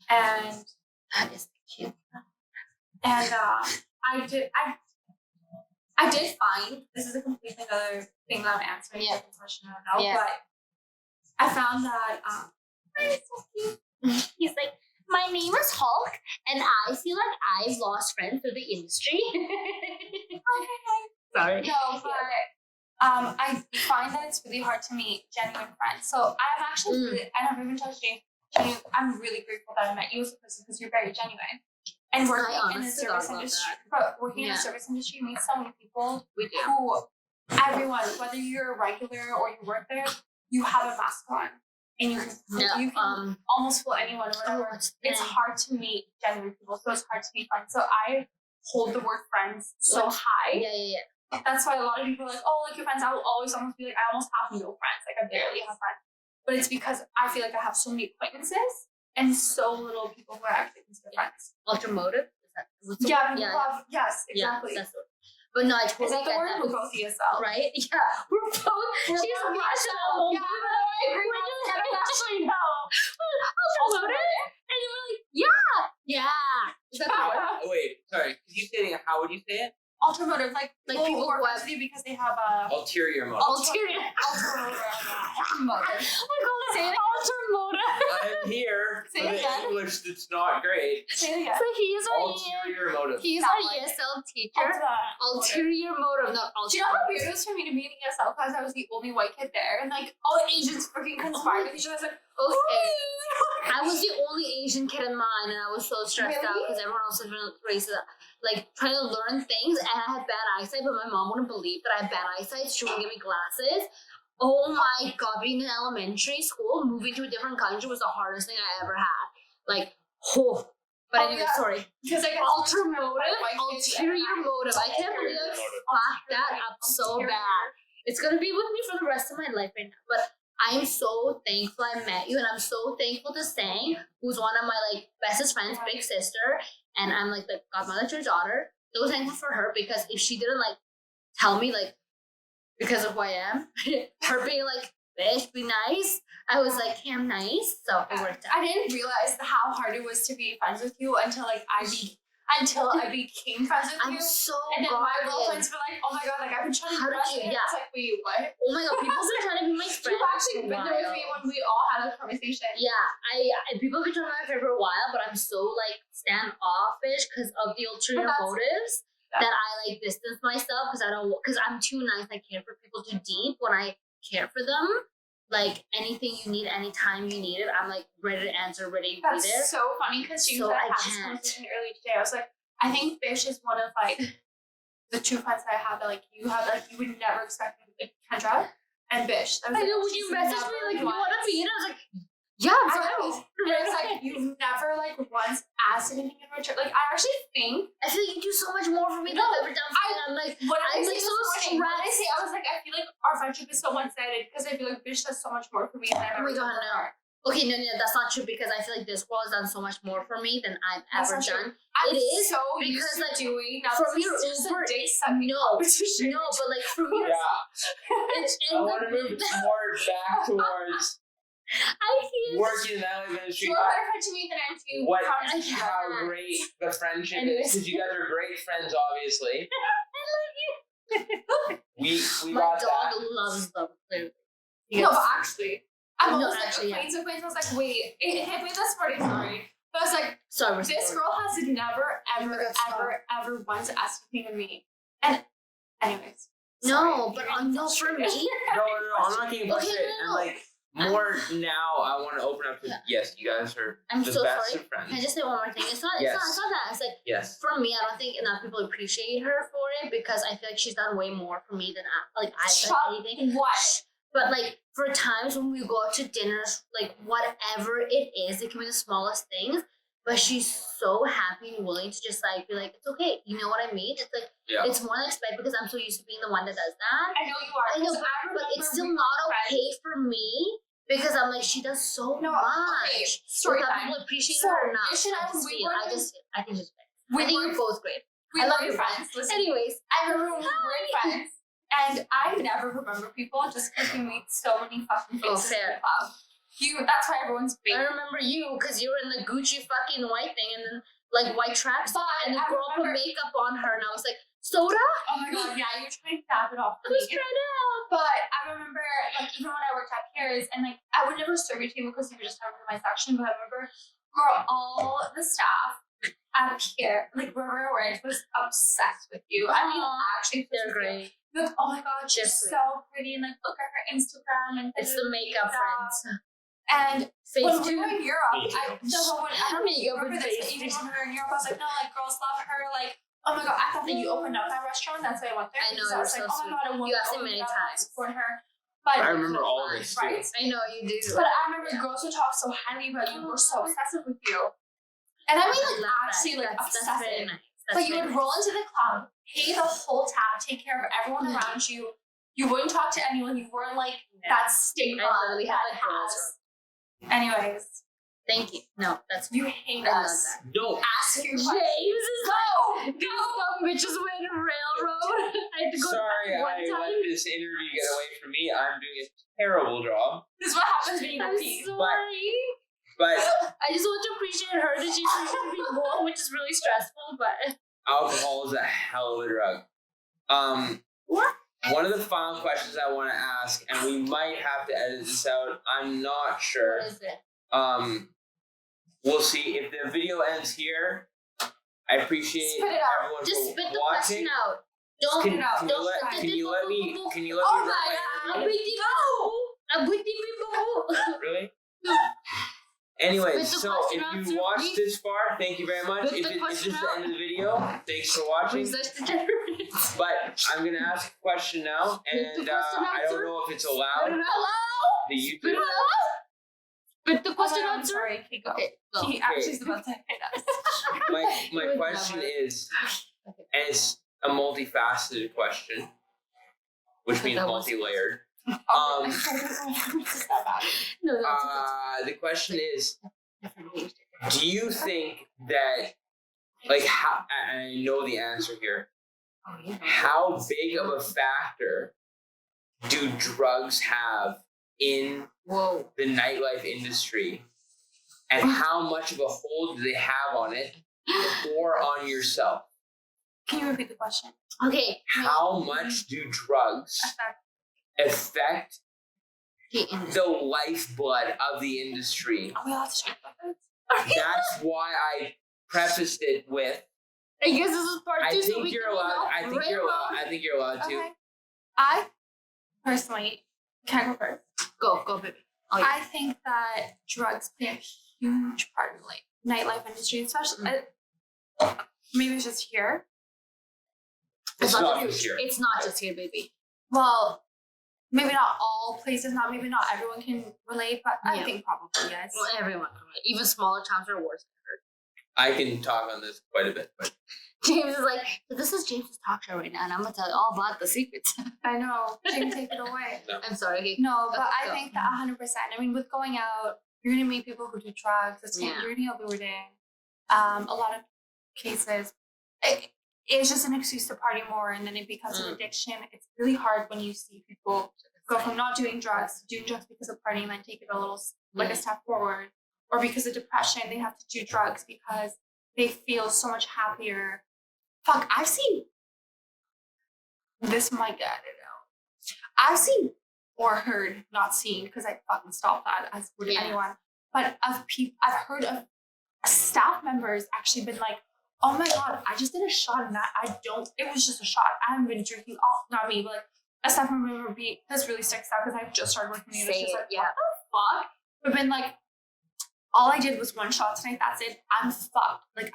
That is cute. And I did find this is a completely other thing that I'm answering Yeah. the question I don't know, Yeah. but I found that it's so cute. He's like, my name is Hulk, and I feel like I've lost friends through the industry. Sorry. No, but I find that it's really hard to meet genuine friends. So I'm actually really, and I've even told Jane, I'm really grateful that I met you as a person because you're very genuine. And working in the honestly service love industry, that. but working in Yeah. the service industry, you meet so many people We do. who, everyone, whether you're a regular or you work there, you have a mask on, and you can almost fool anyone or whatever. It's hard to meet genuine people, so it's hard to meet friends. So I hold the word friends so high. Yeah. That's why a lot of people are like, oh, like your friends. I will always almost be like, I almost have no friends. Like I barely have friends. But it's because I feel like I have so many acquaintances and so little people who are actually considered friends. Ultramotive? Is that what's the Yeah, word? yes, exactly. Yeah, that's the, but no, I Is totally that the get word? that. We're both ESL. Right? Yeah. We're both. We're She's both Russian. ESL. Yeah, I agree. We're just Actually, no. ultramotive. And then we're like, yeah. Is that the word? wait, sorry. Could you say it? How would you say it? Ultramotive, like Like people who are who friends have- with you because they have a Ulterior motive. Ulterior. ultramotive. We call it ultramotive. Say it. Ultramotive. I'm here Say for it the again. English that's not great. Say it again. So he's our Ulterior motive. he's Not our like ESL teacher. Ulterior motive, not Do you know how ulterior. weird it was for me to be in ESL class? I was the only white kid there, and like all the Asians freaking conspired with each other. I was like, Okay. I was the only Asian kid in mine, and I was so stressed out Really? because everyone else was racist, like trying to learn things, and I had bad eyesight, but my mom wouldn't believe that I had bad eyesight. She wouldn't give me glasses. Oh my god, being in elementary school, moving to a different country was the hardest thing I ever had. Like, oh. But Oh, anyway, yeah. sorry. because like Ulterior motive. I can't believe I fucked that up so bad. It's gonna be with me for the rest of my life right now. But I'm so thankful I met you, and I'm so thankful to Sang, who's one of my like bestest friends, big sister, and I'm like the godmother to her daughter. So thankful for her because if she didn't like tell me like because of who I am, her being like, bitch, be nice. I was like, hey, I'm nice, so it worked out. I didn't realize how hard it was to be friends with you until like I became friends with I'm you. so And then my guarded. girlfriends were like, oh my god, like I've been trying to How be did friends you- with you. yeah. I was like, wait, what? Oh my god, people have been trying to be my friend. You've actually for a been there with me while. when we all had a conversation. Yeah, I people have been trying to be my friend for a while, but I'm so like standoffish because of the ulterior But that's- motives Yeah. that I like distance myself because I'm too nice. I care for people too deep when I care for them. Like anything you need, anytime you need it, I'm like ready to answer, ready to That's be there. so funny because you So said I I had this can't. conversation earlier today. I was like, I think Bish is one of like the two friends that I have that like you have like you would never expect me, like Kendra and Bish. I know when you messaged me like you want to be in, I was like, yeah, I'm I sorry. know. And it's like you've never like once asked anything in return. Like I actually think I feel like you do so much more for me than No, I've ever done for you. I'm like, what I I'm say like this so morning, what I stressed. say, I was like, I feel like our friendship is so one-sided because I feel like Bish does so much more for me than I've Oh my ever done God, for no. her. Okay, no, that's not true because I feel like this girl has done so much more for me than I've That's ever not true. done. I'm It is so because, used to like, doing now. from This your is just Uber- a date sucking No, competition. no, but like from your Yeah, and I want to move more back towards I can't. working in that industry. You're a better friend to me than I am to you. What? Promise I you. can't. How great the friendship Anyways. is because you guys are great friends, obviously. We My got dog that. loves them. Clearly. No, but actually, I'm No, almost like actually, yeah. acquaintance. I was like, wait, it hit me this morning, sorry. But I was like, Sorry, we're this sorry. girl has never, Oh my ever, God, stop. ever once asked anything of me. And, anyways. No, sorry. but no, for me. No, I'm not getting Okay, frustrated. no. And like more now, I want to open up to yes, you guys are I'm the so best sorry. of friends. Can I just say one more thing? It's not Yes. that. It's like Yes. for me, I don't think enough people appreciate her for it because I feel like she's done way more for me than I've Shut done anything. What? But like for times when we go out to dinners, like whatever it is, it can be the smallest things. But she's so happy and willing to just like be like, it's okay. You know what I mean? It's like Yeah. it's more than expected because I'm so used to being the one that does that. I know you are. I know, 'cause but it's remember still we not were okay for me because I'm like she does so No, much. okay, story Without time. people appreciate So, her or not. Ish and I, I just we feel. were I in- just. I think she's great. We I think were- you're both great. We I love were you friends. Listen, Anyways, I remember when we were friends, and I never remember people just because we meet so many fucking Oh, faces. fair. in the club. That's why everyone's big. I remember you because you were in the Gucci fucking white thing and then like white tracks But and the I girl put remember- makeup on her and I was like, soda? Oh my god, yeah, you're trying to tap it off I for was me. trying to help. But I remember, like, even when I worked at Paris, and like, I would never serve your table because you were just coming from my section. But I remember, girl, all the staff at Pierre, like where we were, was obsessed with you. I mean, Aw, actually, They're great. Like, oh my god, she's They're so pretty, and like, look at her Instagram, and It's the makeup friends. And Face when we too. were in Europe, Me too. I don't know if you Makeup remember and this, but face even too. when we were in Europe, I was like, no, like girls love her, like. Oh my god, I thought that you opened up that restaurant. That's why I went there. I know, because you I were was so like, oh sweet. my god, I want You to asked me open many it up, I want to times. support her. But I remember all this too. right? I know you do. But I remember girls would talk so highly about you. Were so obsessive with you. And I mean, like, love actually, that. like, That's very obsessive. nice. That's But you very would nice. roll into the club, pay the whole tab, take care of everyone Mhm. around you. You wouldn't talk to anyone. You weren't like that stigma. I literally have, that like, girls has. Anyways, Thank you. No, that's you hate I love us. that. No. Ask your James question. is Go! like, these dumb bitches went railroad. I had to go Sorry, back one I time. let this interview get away from me. I'm doing a terrible job. This is what happens when you I'm compete. sorry. But I just want to appreciate her that she appreciated me more, which is really stressful, but alcohol is a hell of a drug. what? One of the final questions I want to ask, and we might have to edit this out. I'm not sure. What is it? we'll see if the video ends here. I appreciate Spit it out. everyone Just for spit the watching. question out. Don't. Can, out. can Don't. you let me Oh write my my God. interview? Really? Anyway, Spit the so question if answer, you watched please. this far, thank you very much. Spit If the this question is the out. end of the video, thanks for watching. Research degenerates. But I'm gonna ask a question now, Spit the and question I don't answer. know if it's Spit allowed. it out. The Spit YouTube. it out. Spit the question I'm answer. sorry. Okay, go. Okay, go. He actually is about to hit us. My Good question number. is, and it's a multifaceted question, which means That was- multi-layered. Oh, it's not bad. No, that's The question is, different age. do you think that, like, how? I know the answer here. Oh, you know. How big of a factor do drugs have in Whoa. the nightlife industry, and how much of a hold do they have on it or on yourself? Can you repeat the question? Okay. How much do drugs affect The industry. the lifeblood of the industry? Are we allowed to talk about this? That's why I prefaced it with, I guess this is part I two. so think we you're can allowed. know I think you're allowed. I think you're allowed to. Okay. I personally can't go first. Go, baby. Oh, yeah. I think that drugs play a huge part in like nightlife industry, especially maybe it's just here. It's not just here. It's not just here, baby. Well, maybe not all places, maybe not everyone can relate, but I Yeah. think probably yes. Well, everyone. Even smaller towns are worse. I can talk on this quite a bit, but James is like, so this is James's talk show right now, and I'm gonna tell you all about the secrets. I know. Jim, take it away. no. I'm sorry. Okay. No, but Okay, I go. think that 100%. I mean, with going out, you're gonna meet people who do drugs. Yeah. You're gonna go overdosing. A lot of cases, it's just an excuse to party more, and then it becomes an addiction. It's really hard when you see people go from not doing drugs to doing drugs because of partying, and then take it a little like a step forward, or because of depression, they have to do drugs because they feel so much happier. Fuck, I've seen this. My God, I don't know. I've seen or heard, not seen, because I fucking stopped that as would Yeah. anyone. But of people, I've heard of staff members actually been like, "Oh my God, I just did a shot and that it was just a shot. I haven't been drinking not me, but like a staff member would be, this really sticks out because I've just started working in the Say industry. it, Like, yeah. what the fuck? But been like, all I did was one shot tonight. That's it. I'm fucked. Like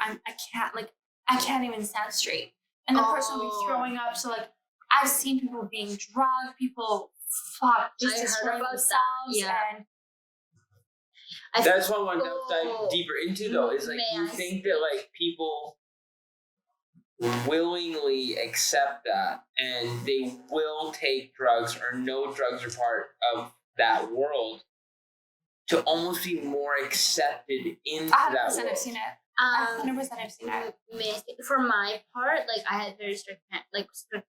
I can't even stand straight. And the person will be throwing up. So like I've seen people being drugged, people just I heard destroying about themselves. that. Yeah. And That's what I want to Oh. dive deeper into, though. Is like, May you I think that like people willingly accept that, and they will take drugs or know drugs are part of that world to almost be more accepted into that 100% world. I've seen it. Um, 100% I've seen it. for my part, like I had very strict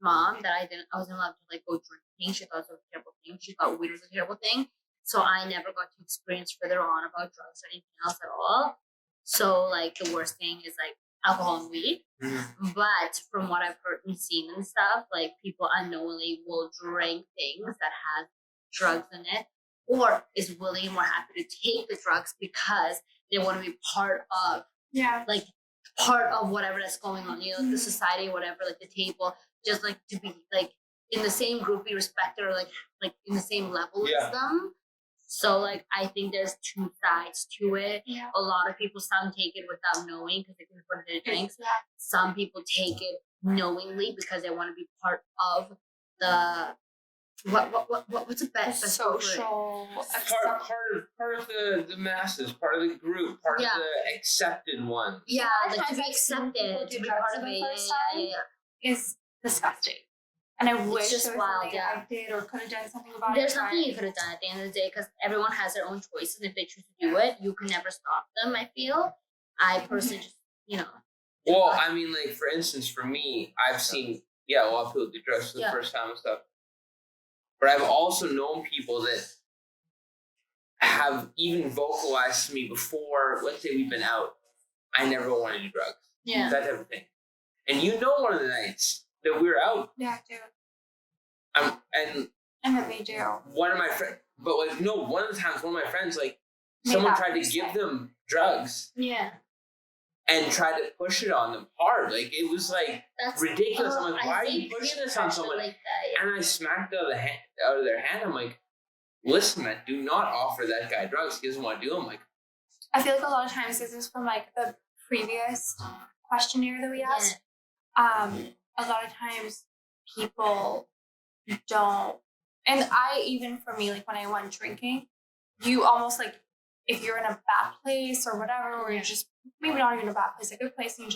mom that I wasn't allowed to like go drinking. She thought it was a terrible thing. She thought weed was a terrible thing. So I never got to experience further on about drugs or anything else at all. So like the worst thing is like alcohol and weed. Mhm. But from what I've heard and seen and stuff, like people unknowingly will drink things that has drugs in it, or is willing or happy to take the drugs because they want to be part of whatever that's going on, the society, whatever, like the table, just like to be like in the same group, be respected, or like in the same level Yeah. as them. So like I think there's two sides to it. Yeah. A lot of people, some take it without knowing because they can put it in their drinks. Yeah. Some people take it knowingly because they want to be part of the what's the best word? Social Part of the masses, part of the group, part Yeah. of the accepted ones. Yeah, Yeah, like to be I've seen people accepted, do to be drugs part for of the it. first Yeah. time. Is disgusting. And I wish just there was wild, something yeah. I did or could have done something about There's it. nothing you could have done at the end of the day because everyone has their own choices. If they choose to do it, you can never stop them. I feel. I personally just, Well, I mean, like, for instance, for me, I've seen, a lot of people do drugs for the Yeah. first time and stuff. But I've also known people that have even vocalized to me before, let's say we've been out, I never want to do drugs. Yeah. That type of thing. And one of the nights that we were out, Yeah, I do. and And that they do. one of my friends, but like, no, one of the times, one of my friends, like, someone that tried to person. give them drugs Yeah. and tried to push it on them hard. Like, it was like That's ridiculous. I'm like, I why are you think pushing peer this on pressure someone? like that. Yeah. And I smacked out of their hand. I'm like, listen, man, do not offer that guy drugs. He doesn't want to do them. Like, I feel like a lot of times this is from like the previous questionnaire that we asked. A lot of times people don't, and I even for me, like when I went drinking, you almost like if you're in a bad place or whatever, or you're just maybe not even a bad place, a good place, and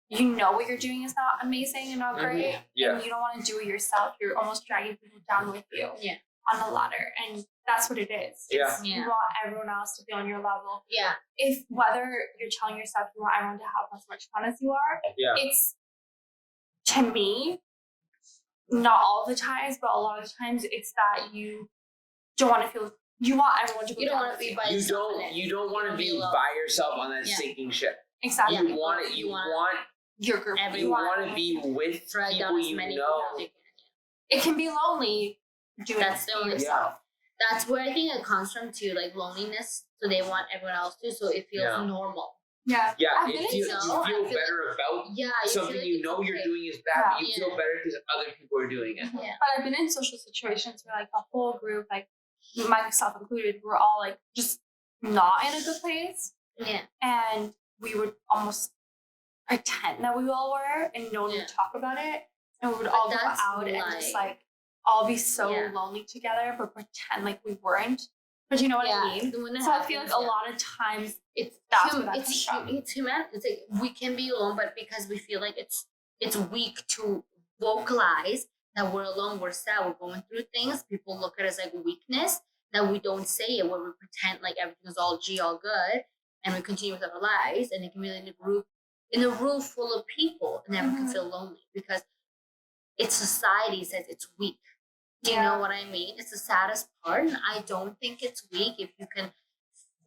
you know what you're doing is not amazing and not great, Yeah. and you don't want to do it yourself. You're almost dragging people down with you on the ladder, and that's what it is. Yeah. You want everyone else to be on your level. Yeah. If whether you're telling yourself you want everyone to have as much fun as you are, it's, to me, not all the times, but a lot of times it's that you don't want to feel, you want everyone to go You don't down want to with be you. by yourself. You don't want to be alone. by yourself on that sinking ship. Exactly. You want it. You want your group. you want to be with Drag down people as you many know. people as you can. It can be lonely doing That's it the only yourself. That's where I think it comes from too, like loneliness. So they want everyone else to, so it feels normal. Yeah. Yeah, I've been you in feel so- I better feel about Yeah, something like you it's know okay. you're doing is bad, but you Yeah. feel better because other people are doing it. Yeah. But I've been in social situations where like the whole group, like myself included, we're all like just not in a good place. Yeah. And we would almost pretend that we all were, and no one would talk about it. And we would all go that's out and just like all be so lonely together, but pretend like we weren't. But you know what I mean? So I feel like a lot of times that's where that comes from. It's human. It's like we can be alone, but because we feel like it's weak to vocalize that we're alone, we're sad, we're going through things. People look at us like weakness that we don't say it, where we pretend like everything's all all good, and we continue with our lives, and it can be in a room full of people, and everyone can feel lonely because it's society says it's weak. Do you know what I mean? It's the saddest part, and I don't think it's weak if you can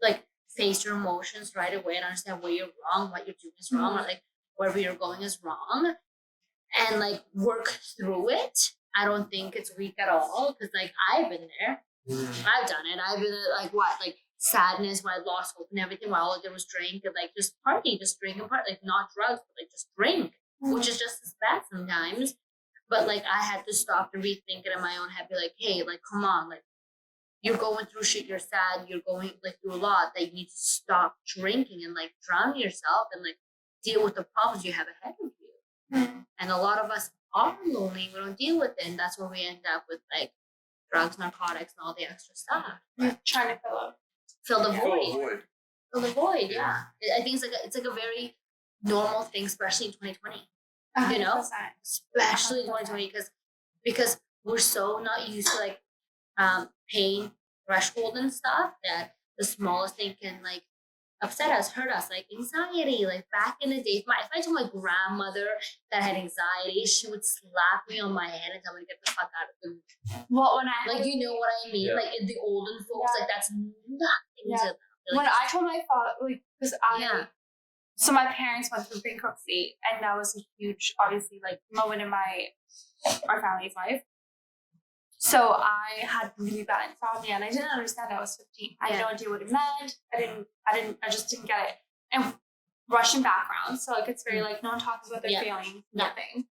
like face your emotions right away and understand where you're wrong, what you're doing is wrong, or like wherever you're going is wrong, and like work through it. I don't think it's weak at all because like I've been there, I've done it. I've been like sadness when I lost hope and everything. While all I did was drink and like just party, just drink and party, like not drugs, but like just drink, which is just as bad sometimes. But like I had to stop to rethink it in my own head, be like, hey, like come on, like you're going through shit, you're sad, you're going like through a lot, that you need to stop drinking and like drown yourself and like deal with the problems you have ahead of you. And a lot of us are lonely, we don't deal with it, and that's where we end up with like drugs, narcotics, and all the extra stuff. You're trying to Fill the Full void. void. Fill the void, yeah. I think it's like a very normal thing, especially in 2020. You know, 100%. especially in 2020, because we're so not used to like pain threshold and stuff that the smallest thing can like upset us, hurt us, like anxiety. Like back in the day, if I told my grandmother that I had anxiety, she would slap me on my head and tell me to get the fuck out of the room. Well, when I Like, you know what I mean? Yeah. Like in the olden folks, like that's nothing to them. when Like, I told my father, like, because so my parents went through bankruptcy, and that was a huge, obviously, like moment in our family's life. So I had really bad insomnia, and I didn't understand. I was 15. I had no idea what it meant. I just didn't get it. And Russian background, so like it's very like no one talks about their feelings, nothing.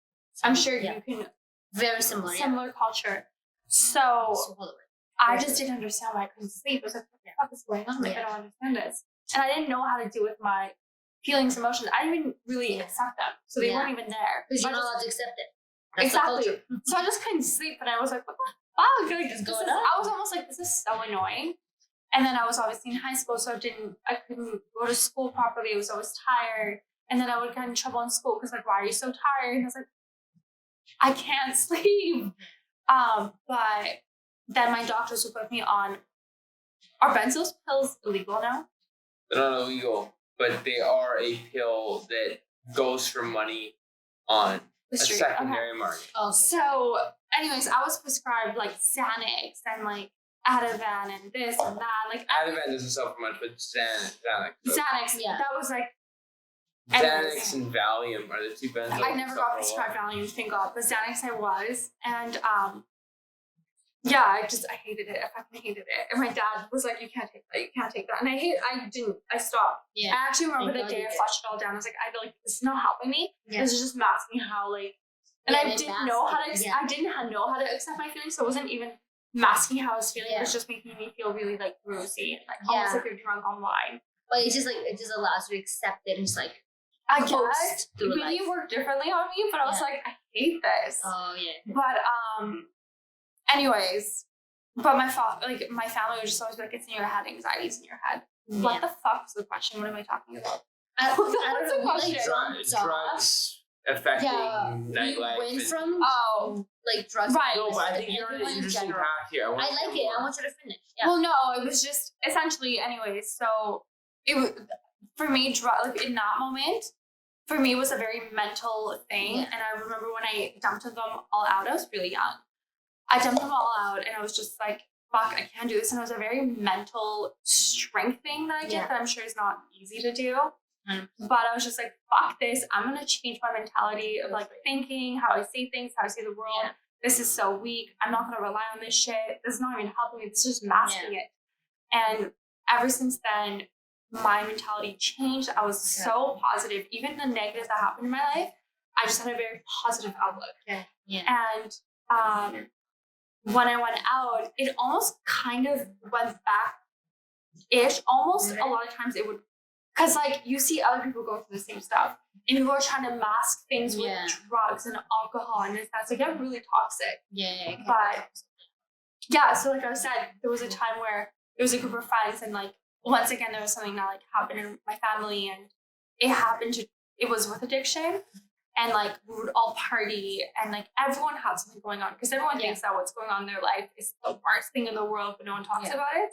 I'm sure you can very similar culture. So I just didn't understand why I couldn't sleep. I was like, what the fuck is going on? Like I don't understand this, and I didn't know how to deal with my feelings, emotions. I didn't really accept them, so they weren't even there. because you're not allowed to accept it. That's the Exactly. culture. So I just couldn't sleep, and I was like, what the fuck? Like, What's this going is, on? I was almost like, this is so annoying. And then I was obviously in high school, so I couldn't go to school properly. I was always tired. And then I would get in trouble in school because like, why are you so tired? And I was like, I can't sleep. But then my doctors would put me on, are benzo pills illegal now? They're not illegal, but they are a pill that goes for money on a secondary market. Oh, so anyways, I was prescribed like Xanax and like Ativan and this and that. Like Ativan doesn't sell for much, but Xanax. Xanax, that was like. Xanax and Valium are the two benzos. I never got prescribed Valium, thank God, but Xanax I was, and yeah, I hated it. I fucking hated it. And my dad was like, you can't take that. You can't take that. And I stopped. Yeah. I actually remember Thank the God day you I did. flushed it all down. I was like, this is not helping me. Yeah. This is just masking how like, and Yeah, I like didn't know how to, masking, yeah. I didn't know how to accept my feelings. So it wasn't even masking how I was feeling. Yeah. It was just making me feel really like rosy and like almost Yeah. like you're drunk on wine. But it's just like, it just allows you to accept it and just like, I coast guess it through really life. worked differently on me, but I was Yeah. like, I hate this. Oh, yeah. But anyways, but my family would just always be like, it's in your head, anxiety's in your head. What the fuck was the question? What am I talking about? I What's don't the know. question? Drugs affecting We nightlife. went and- from like drugs. Right. No, but I to think you're on an everyone in interesting general. path here. I like it. I want you to finish. Yeah. Well, no, it was just essentially, anyways. So it was for me, like in that moment, for me, it was a very mental thing. Yeah. And I remember when I dumped them all out, I was really young. I dumped them all out, and I was just like, fuck, I can't do this. And it was a very mental strength thing that I did Yeah. that I'm sure is not easy to do. 100%. But I was just like, fuck this. I'm going to change my mentality of like thinking, how I see things, how I see the world. Yeah. This is so weak. I'm not going to rely on this shit. This is not even helping me. This is just masking it. And ever since then, my mentality changed. I was so positive. Even the negatives that happened in my life, I just had a very positive outlook. Okay. Yeah. And when I went out, it almost kind of went back-ish. Almost a lot of times it would, because like you see other people going through the same stuff, and people are trying to mask things with drugs and alcohol, and that's like get really toxic. Yeah. But yeah, so like I said, there was a time where there was a group of friends, and like once again there was something that like happened in my family, and it was with addiction. And like we would all party, and like everyone had something going on because everyone thinks that what's going on in their life is the worst thing in the world, but no one talks about it.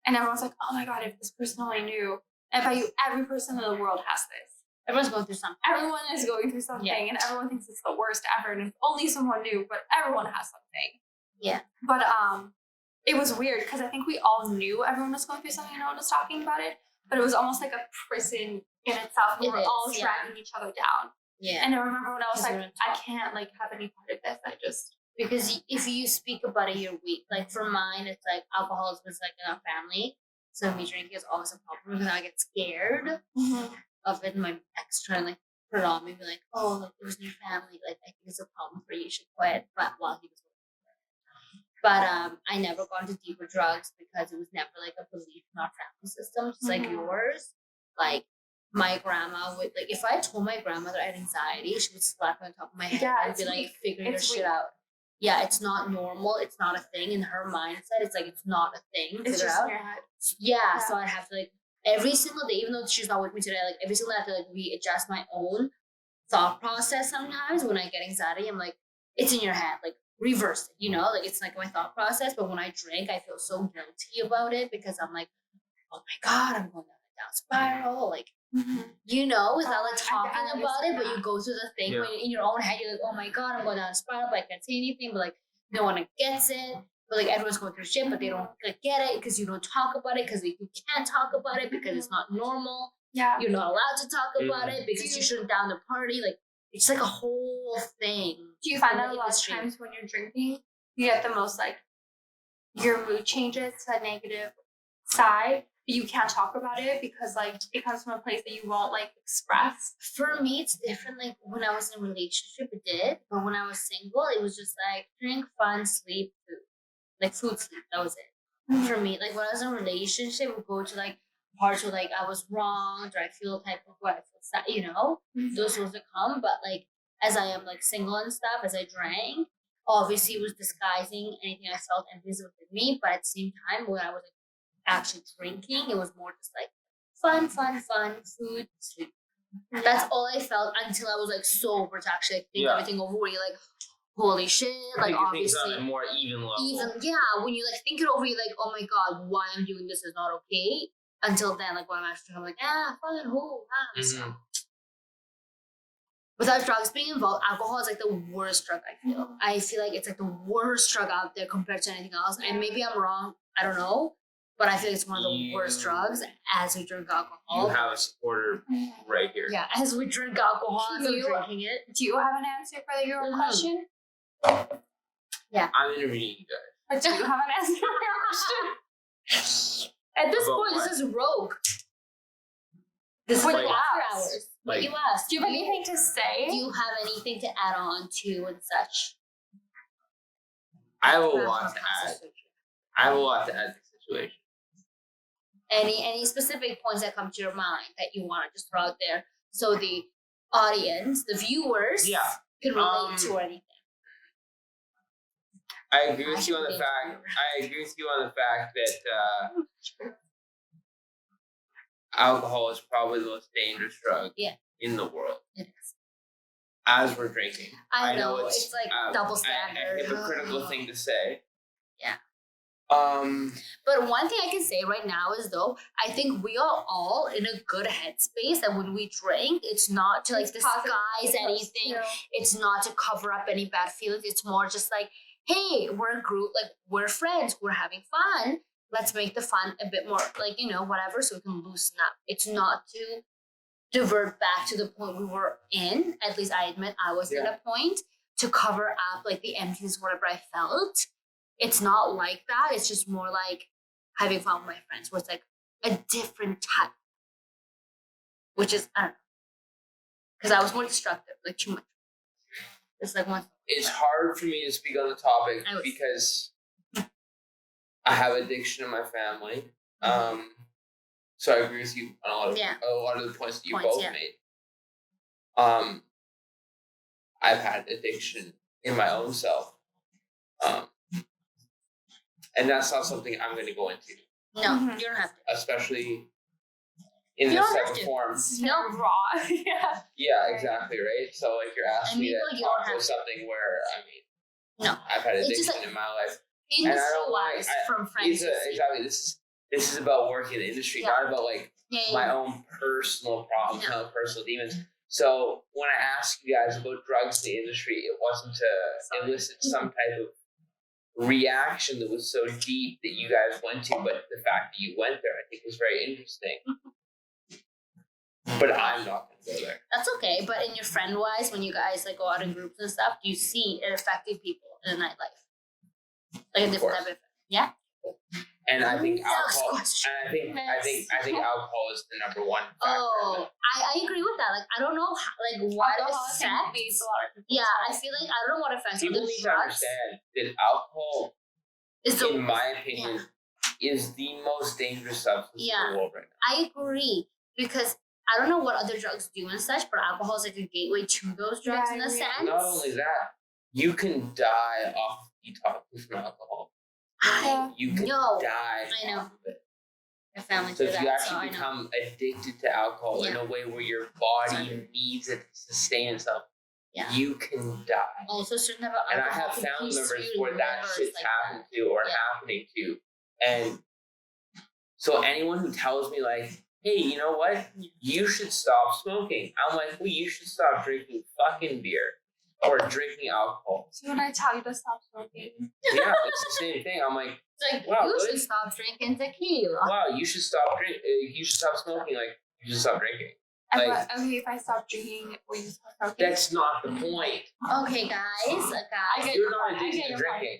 And everyone's like, "Oh my god, if this person only knew!" And I bet you every person in the world has this. Everyone's going through something. Everyone is going through something, and everyone thinks it's the worst ever. And if only someone knew, but everyone has something. Yeah. But it was weird because I think we all knew everyone was going through something, and no one was talking about it. But it was almost like a prison in itself. We were all dragging each other down. Yeah. And I remember when I was like, I can't like have any part of this. I just because if you speak about it, you're weak. Like for mine, it's like alcoholism is like in our family, so me drinking is always a problem because I get scared of it. And my ex trying to like put it on me, be like, "Oh, like it was in your family. Like I think it's a problem for you. You should quit." But while he was but I never got into deeper drugs because it was never like a belief in our family system, just like yours. Like my grandma would like if I told my grandmother I had anxiety, she would slap me on top of my head and be like, "Figure your shit out." Yeah, it's not normal. It's not a thing in her mindset. It's like it's not a thing. It's figure just out. in your head. Yeah, so I'd have to like every single day, even though she's not with me today, like every single day I have to like readjust my own thought process. Sometimes when I get anxiety, I'm like, it's in your head. Like reverse it, you know, like it's like my thought process. But when I drink, I feel so guilty about it because I'm like, oh my god, I'm going down a down spiral. Like, you know, without like talking about it, but you go through the thing when in your own head, you're like, oh my god, I'm going down a spiral, but I can't say anything. But like, no one gets it. But like everyone's going through shit, but they don't like get it because you don't talk about it because like, you can't talk about it because it's not normal. Yeah, you're not allowed to talk about it because you shouldn't down the party. Like it's like a whole thing. Do you find that a lot of times when you're drinking, you get the most like your mood changes to a negative side, but you can't talk about it because like it comes from a place that you won't like express? For me, it's different. Like when I was in a relationship, it did, but when I was single, it was just like drink, fun, sleep, food. Like food, sleep. That was it for me. Like when I was in a relationship, it would go to like parts where like I was wrong, or I feel type of what I feel sad, you know, those supposed to come. But like as I am like single and stuff, as I drank, obviously it was disguising anything I felt invisible within me. But at the same time, when I was like actually drinking, it was more just like fun, food, sleep. That's all I felt until I was like sober to actually like, think everything over. Where you're like, holy shit! Like obviously, on a more even level. When you like think it over, you're like, oh my god, why I'm doing this is not okay. Until then, like when I'm actually I'm like, fun, so. Without drugs being involved, alcohol is like the worst drug I feel. I feel like it's like the worst drug out there compared to anything else. And maybe I'm wrong, I don't know. But I feel like it's one of the worst drugs as we drink alcohol. You have a supporter right here. Yeah, as we drink alcohol, as we're drinking it. Do you have an answer for your own question? Yeah. I'm interviewing you guys. But do you have an answer for your question? At this About point, what? this is rogue. This is What like you after asked. hours. What Like- you asked. Do you have anything to say? Do you have anything to add on to and such? I have a lot to add. I have a lot to add to the situation. Any specific points that come to your mind that you want to just throw out there so the audience, the viewers, Yeah. can relate to anything? I agree with I you on the should be fact. I agree with you on the fact that alcohol is probably the most dangerous drug in the world. It is. As we're drinking, I know it's like double a standard. hypocritical thing to say. Yeah. But one thing I can say right now is though, I think we are all in a good headspace that when we drink, it's not to like disguise anything. It's not to cover up any bad feelings. It's more just like, hey, we're a group, like we're friends, we're having fun. Let's make the fun a bit more like, whatever, so we can loosen up. It's not to divert back to the point we were in. At least I admit I was at a point to cover up like the emptiness, whatever I felt. It's not like that. It's just more like having fun with my friends, where it's like a different type. Which is, I don't know. Because I was more destructive, like too much. It's like one. it's hard for me to speak on the topic I was- because I have addiction in my family. So I agree with you on a lot of the points that you both made. I've had addiction in my own self. And that's not something I'm going to go into. No, Mhm. you don't have to. Especially in You this don't type have of to. form. This is No. very raw. Yeah. Yeah, exactly, right? So like you're asking me And to you don't talk have about to. something where, No. I've had It's addiction just like- in my life. Industry And I don't wise, like- from friends. you see. Exactly. This is about working in the industry, Yeah. not about like Yeah, my own personal problems, my own personal demons. So when I asked you guys about drugs in the industry, it wasn't to elicit some type of reaction that was so deep that you guys went to, but the fact that you went there, I think, was very interesting. But I'm not going to go there. That's okay. But in your friend wise, when you guys like go out in groups and stuff, do you see it affecting people in the nightlife? Like a different type of And I think Next alcohol. question. And I think alcohol is the number one factor. Oh, I agree with that. Like I don't know what Alcohol, I think, affects. leads a lot of people Yeah, to- I feel like I don't know what affects People other need to drugs. understand that alcohol, Is the in my opinion, is the most dangerous substance in the world right now. I agree because I don't know what other drugs do and such, but alcohol is like a gateway to those drugs Yeah, in a I agree. sense. Not only that, you can die off detoxing from alcohol. You can know. die I know. off of it. My family So did if you that, so actually I know. become addicted to alcohol in a way where your body needs it to sustain itself, Yeah. you can die. Also, certain type of And I alcohol have can family boost members your where that livers shit's like happened to or happening to. And so anyone who tells me like, hey, you know what? You should stop smoking. I'm like, well, you should stop drinking fucking beer or drinking alcohol. So when I tell you to stop smoking, Yeah, it's the same thing. I'm like, It's like wow, you really? should stop drinking tequila. wow, you should stop you should stop smoking. Like, you should stop drinking. and Like- but, okay, if I stop drinking, will you stop smoking? That's not the point. Okay, guys. You're not I addicted get to your drinking.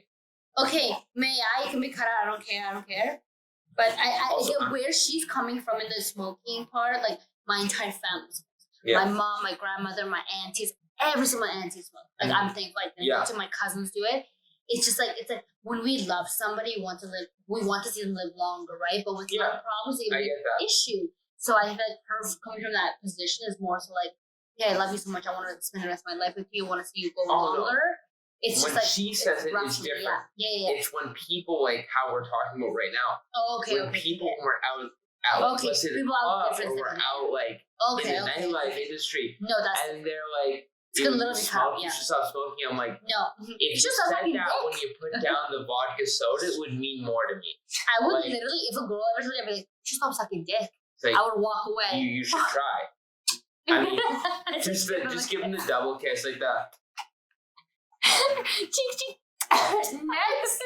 Okay, May I? It can be cut out. I don't care. But I Also, get where she's coming from in the smoking part. Like my entire family smokes. Yeah. My mom, my grandmother, my aunties, every single auntie smokes. Like I'm thinking, like to my cousins do it. It's just like when we love somebody, we want to see them live longer, right? But with lung problems, it I be get an that. issue. So I feel like her coming from that position is more so like, yeah, I love you so much. I want to spend the rest of my life with you. I want to see you go Oh, no. longer. It's When just like she says it, it's roughly, different. Yeah. It's when people like how we're talking about right now. Oh, okay. When people who are out Okay, let's say the people out club, different or we're things. out like Okay. in the nightlife industry, No, that's and they're like, It's "Dude, gonna you literally smoke, happen, you yeah. should stop smoking." I'm like, no. if you Just said that fucking when dick. you put down the vodka soda, it would mean more to me. I would like- literally, if a girl ever told me, I'd be like, just stop sucking dick. It's like I would walk away. you should try. I mean, just give them the double kiss like that. Chink, chink. Next.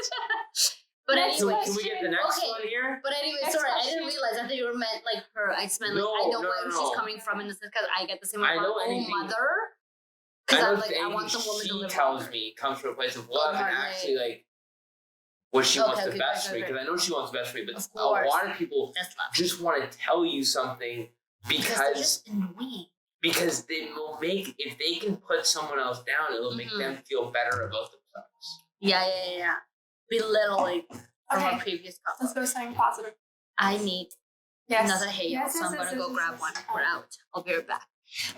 But Next anyway, Can we get the next Okay. one here? But anyway, Next sorry, I question. didn't realize. I thought you were meant like her. I just meant like No, I know no, where no, she's no. coming from in this because I get the same. I with know my own anything- mother. I Because know I'm like, I anything want the woman to she live tells longer. me comes from a place of love and Right. actually like what she wants the okay, best for me, right. because I know she wants the best for me, but Of a course. lot of people That's love. just want to tell you something Because they're just annoying. because they will make, if they can put someone else down, it'll make them feel better about themselves. Yeah. Belittling from our previous couple. Let's go with something positive. I need another hail, so I'm gonna go grab one. We're out. I'll be right back.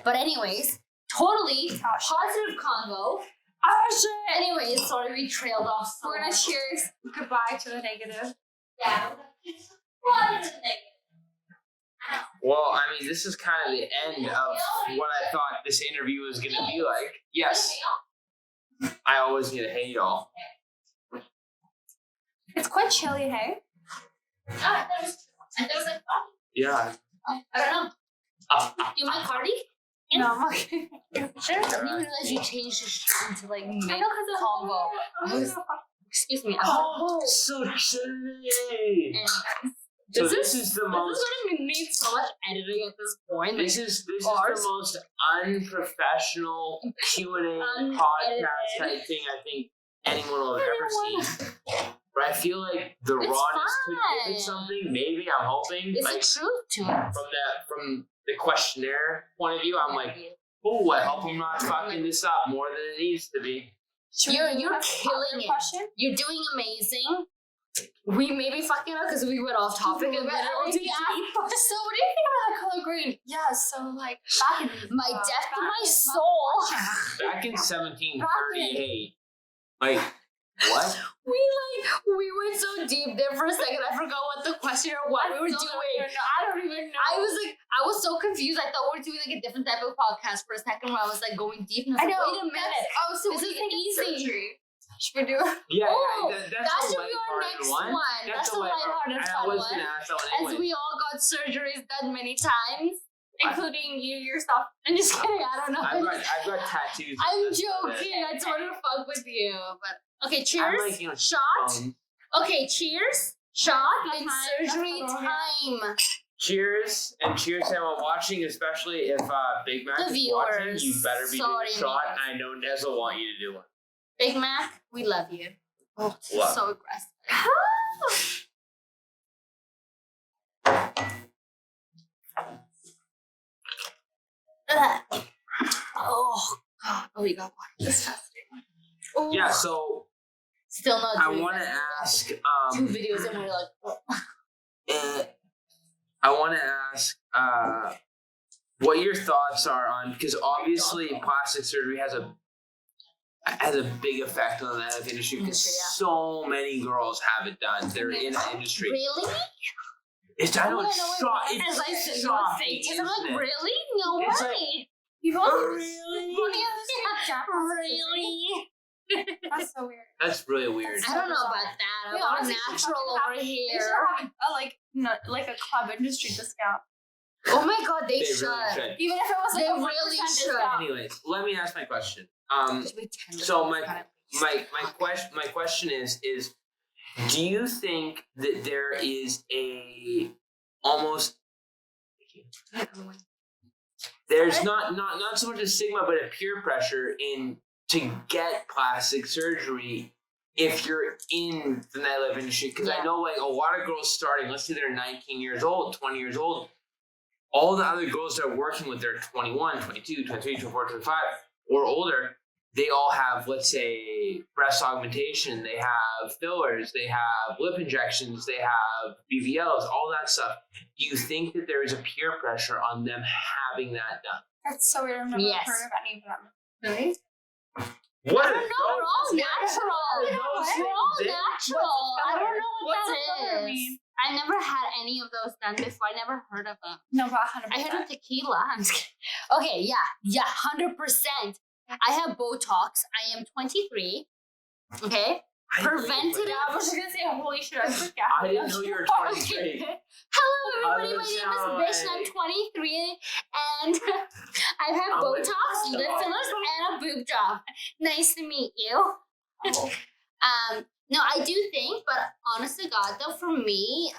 But anyways, totally positive convo. Oh shit. Anyways, sorry we trailed off. So We're gonna cheers goodbye to the negative. Yeah. Goodbye to the negative. Well, I mean, this is kind of the end of what I thought this interview was going to be like. Yes, I always get a hey y'all. It's quite chilly, hey? I thought it was like fun. Yeah. I don't know. You my cardi? No, I'm okay. Sure. I didn't realize you changed your shirt into like mid I know, combo. Excuse me. So chilly. So this is the most. This is gonna need so much editing at this point. This is the most unprofessional Q&A podcast type thing I think anyone will have ever seen. But I feel like the rawness could give it something. Maybe I'm hoping. There's like, a truth to it. From the questionnaire point of view, I'm like, oh, I hope I'm not fucking this up more than it needs to be. You're killing it. Question? You're doing amazing. We may be fucking up because we went off topic a little too deep. So what do you think about the color green? Yeah, so like back in My death to my soul. Back in 1738, like, what? We went so deep there for a second. I forgot what the question or what we were doing. I don't even know. I was so confused. I thought we were doing like a different type of podcast for a second where I was like going deep. And I was like, wait a minute. So this isn't easy. Surgery. Should we do it? Yeah, That that's should be our next one. That's the lighthearted fun I was one. gonna ask that one As we all got surgeries done many times, including you yourself. I'm just kidding. I don't know. I've got tattoos. I'm joking. I just wanted to fuck with you. But okay, cheers. Like, Shot. Okay, cheers. Shot and surgery time. Cheers, and cheers to everyone watching, especially if Big Mac The is watching. viewers. You better be doing a shot. Sorry, I know Nez will want you to do one. Big Mac, we love you. Oh, Love. so aggressive. Oh, you got one. Disgusting. Oh. Yeah, so Still not. I doing want to that. ask. 2 videos and we're like, oh. I want to ask what your thoughts are on, because obviously plastic surgery has a big effect on that industry, because so many girls have it done. They're in that industry. Really? I know it's shocking. As I said, shocking. I'm like, really? No It's way. like, You really? Really? That's so weird. That's really weird. I don't know about that. I'm honestly, natural over They here. should have like a club industry discount. Oh my god, they They should. really should. Even if it was like They a 1% really should. discount. Anyways, let me ask my question. So My question is do you think that there is a almost there's not so much a stigma but a peer pressure in to get plastic surgery if you're in the nightlife industry? Because I know like a lot of girls starting, let's say they're 19 years old, 20 years old, all the other girls they're working with, they're 21, 22, 23, 24, 25 or older. They all have, let's say, breast augmentation, they have fillers, they have lip injections, they have BBLs, all that stuff. Do you think that there is a peer pressure on them having that done? That's so weird. I've never heard of any of them. Really? What? I don't know. We're all natural. We're all natural. I don't know what that is. Mean? I never had any of those done before. I never heard of them. No, but 100%. I heard of tequila. I'm just kidding. Okay, yeah, 100%. I have Botox. I am 23. Okay? Preventative. I was just gonna say, holy shit, I forgot. I didn't know you were 23. Hello, everybody. My Sound name is Bish, and I'm 23, and I've had Botox, lip fillers, and a boob job. Nice to meet you. No, I do think, but honest to God, though, for me,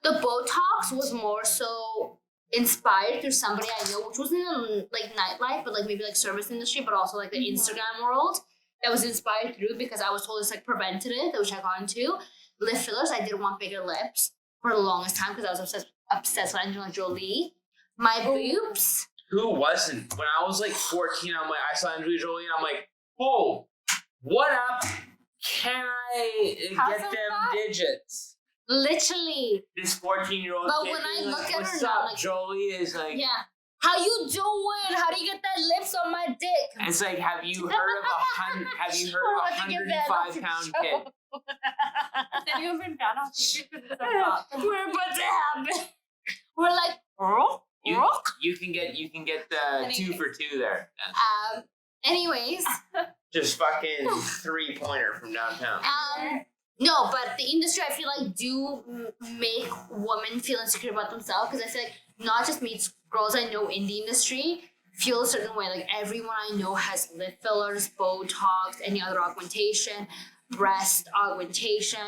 the Botox was more so inspired through somebody I know, which wasn't in like nightlife, but like maybe like service industry, but also like the Instagram world. that was inspired through because I was told it's like preventative, which I got into. Lip fillers, I didn't want bigger lips for the longest time because I was obsessed with Angelina Jolie. My boobs. Who wasn't? When I was like 14, I'm like, I saw Angelina Jolie and I'm like, oh, what up? Can I get them digits? Literally. This 14-year-old But kid when I being look like, at what's her now, up, like, Jolie? Is like, yeah. How you doing? How do you get that lips on my dick? it's like, have you heard of a 105-pound kid? Then you've been banned off YouTube because of that. We're about to happen. We're like, You can get the 2 for 2 there. anyways. Just fucking 3-pointer from downtown. No, but the industry I feel like do make women feel insecure about themselves because I feel like not just me, it's girls I know in the industry feel a certain way. Like everyone I know has lip fillers, Botox, any other augmentation, breast augmentation,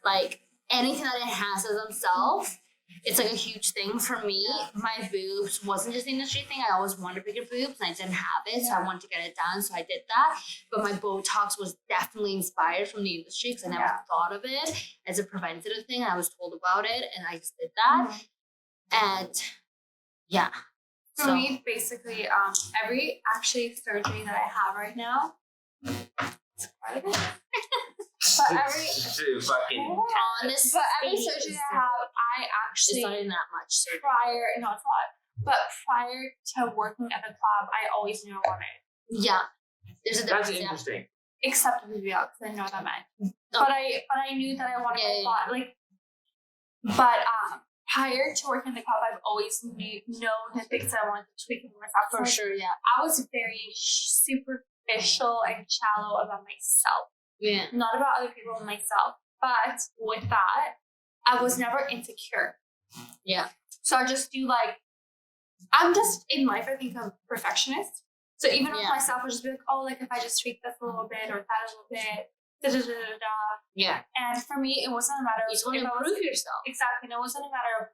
like anything that enhances themselves. It's like a huge thing for me. My boobs wasn't just an industry thing. I always wanted bigger boobs and I didn't have it. So I wanted to get it done. So I did that. But my Botox was definitely inspired from the industry because I never thought of it as a preventative thing. I was told about it and I just did that. And yeah. For me, basically, every actually surgery that I have right now, it's quite a bit. But every surgery that I have, I actually it's not even that much surgery. Prior to working at the club, I always knew I wanted. Yeah, there's a difference. That's interesting. Except the BBL, because I know what that meant. But I knew that I wanted my thought. Like, but prior to working at the club, I've always known the things that I wanted to tweak in myself. For sure, yeah. I was very superficial and shallow about myself. Yeah. Not about other people and myself. But with that, I was never insecure. Yeah. So I just do I'm just in life, I think I'm a perfectionist. So even with myself, I'll just be like, oh, like if I just tweak this a little bit or that a little bit, Yeah. And for me, it wasn't a matter of you just want to improve yourself. Exactly. And it wasn't a matter of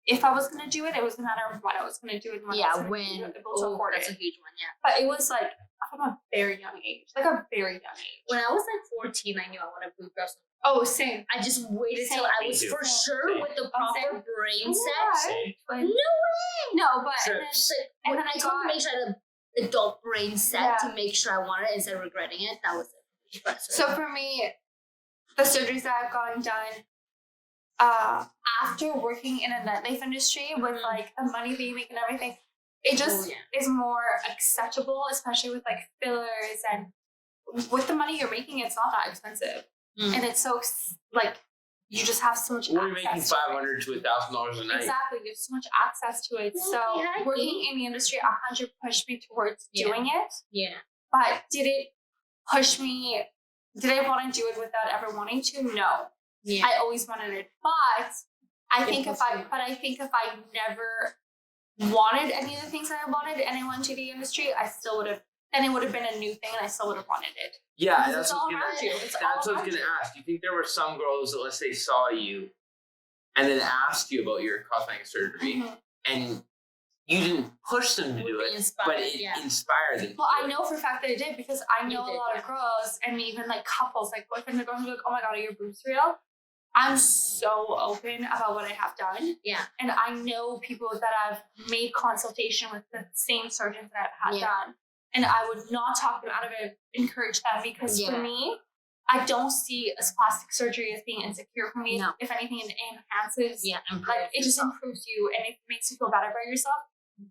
if I was going to do it, it was a matter of when I was going to do it and when I was going to be able to afford that's it. a huge one, yeah. But it was like from a very young age. Like a very young age. When I was like 14, I knew I wanted boob jobs. Oh, same. I just waited till I was for sure with the proper brain set. But no way! No, but and then I told make sure I had an adult brain set to make sure I wanted it instead of regretting it. That was it. But, so for me, the surgeries that I've gotten done after working in a nightlife industry with like the money that you make and everything, it just is more acceptable, especially with like fillers and with the money you're making, it's not that expensive. And it's so like you just have so much. We're making $500 to $1,000 a night. Exactly, there's so much access to it. So working in the industry 100 pushed me towards doing it. Yeah. But did it push me? Did I want to do it without ever wanting to? No. Yeah. I always wanted it, but I think if I never wanted any of the things that I wanted and I went to the industry, I still would have. Then it would have been a new thing, and I still would have wanted it. Yeah, because that's what I was going to ask. Do you think there were some girls that, let's say, saw you and then asked you about your cosmetic surgery, and you didn't push them to do it, but it inspired them? Well, I know for a fact that it did because I know a lot of girls, and even like couples, like boyfriends and girls, who are like, "Oh my god, are your boobs real?" I'm so open about what I have done. Yeah. And I know people that have made consultation with the same surgeons that I've had done. And I would not talk them out of it, encourage them, because for me, I don't see as plastic surgery as being insecure for me. No. If anything, it enhances. Yeah, like it just improves you, and it makes you feel better about yourself.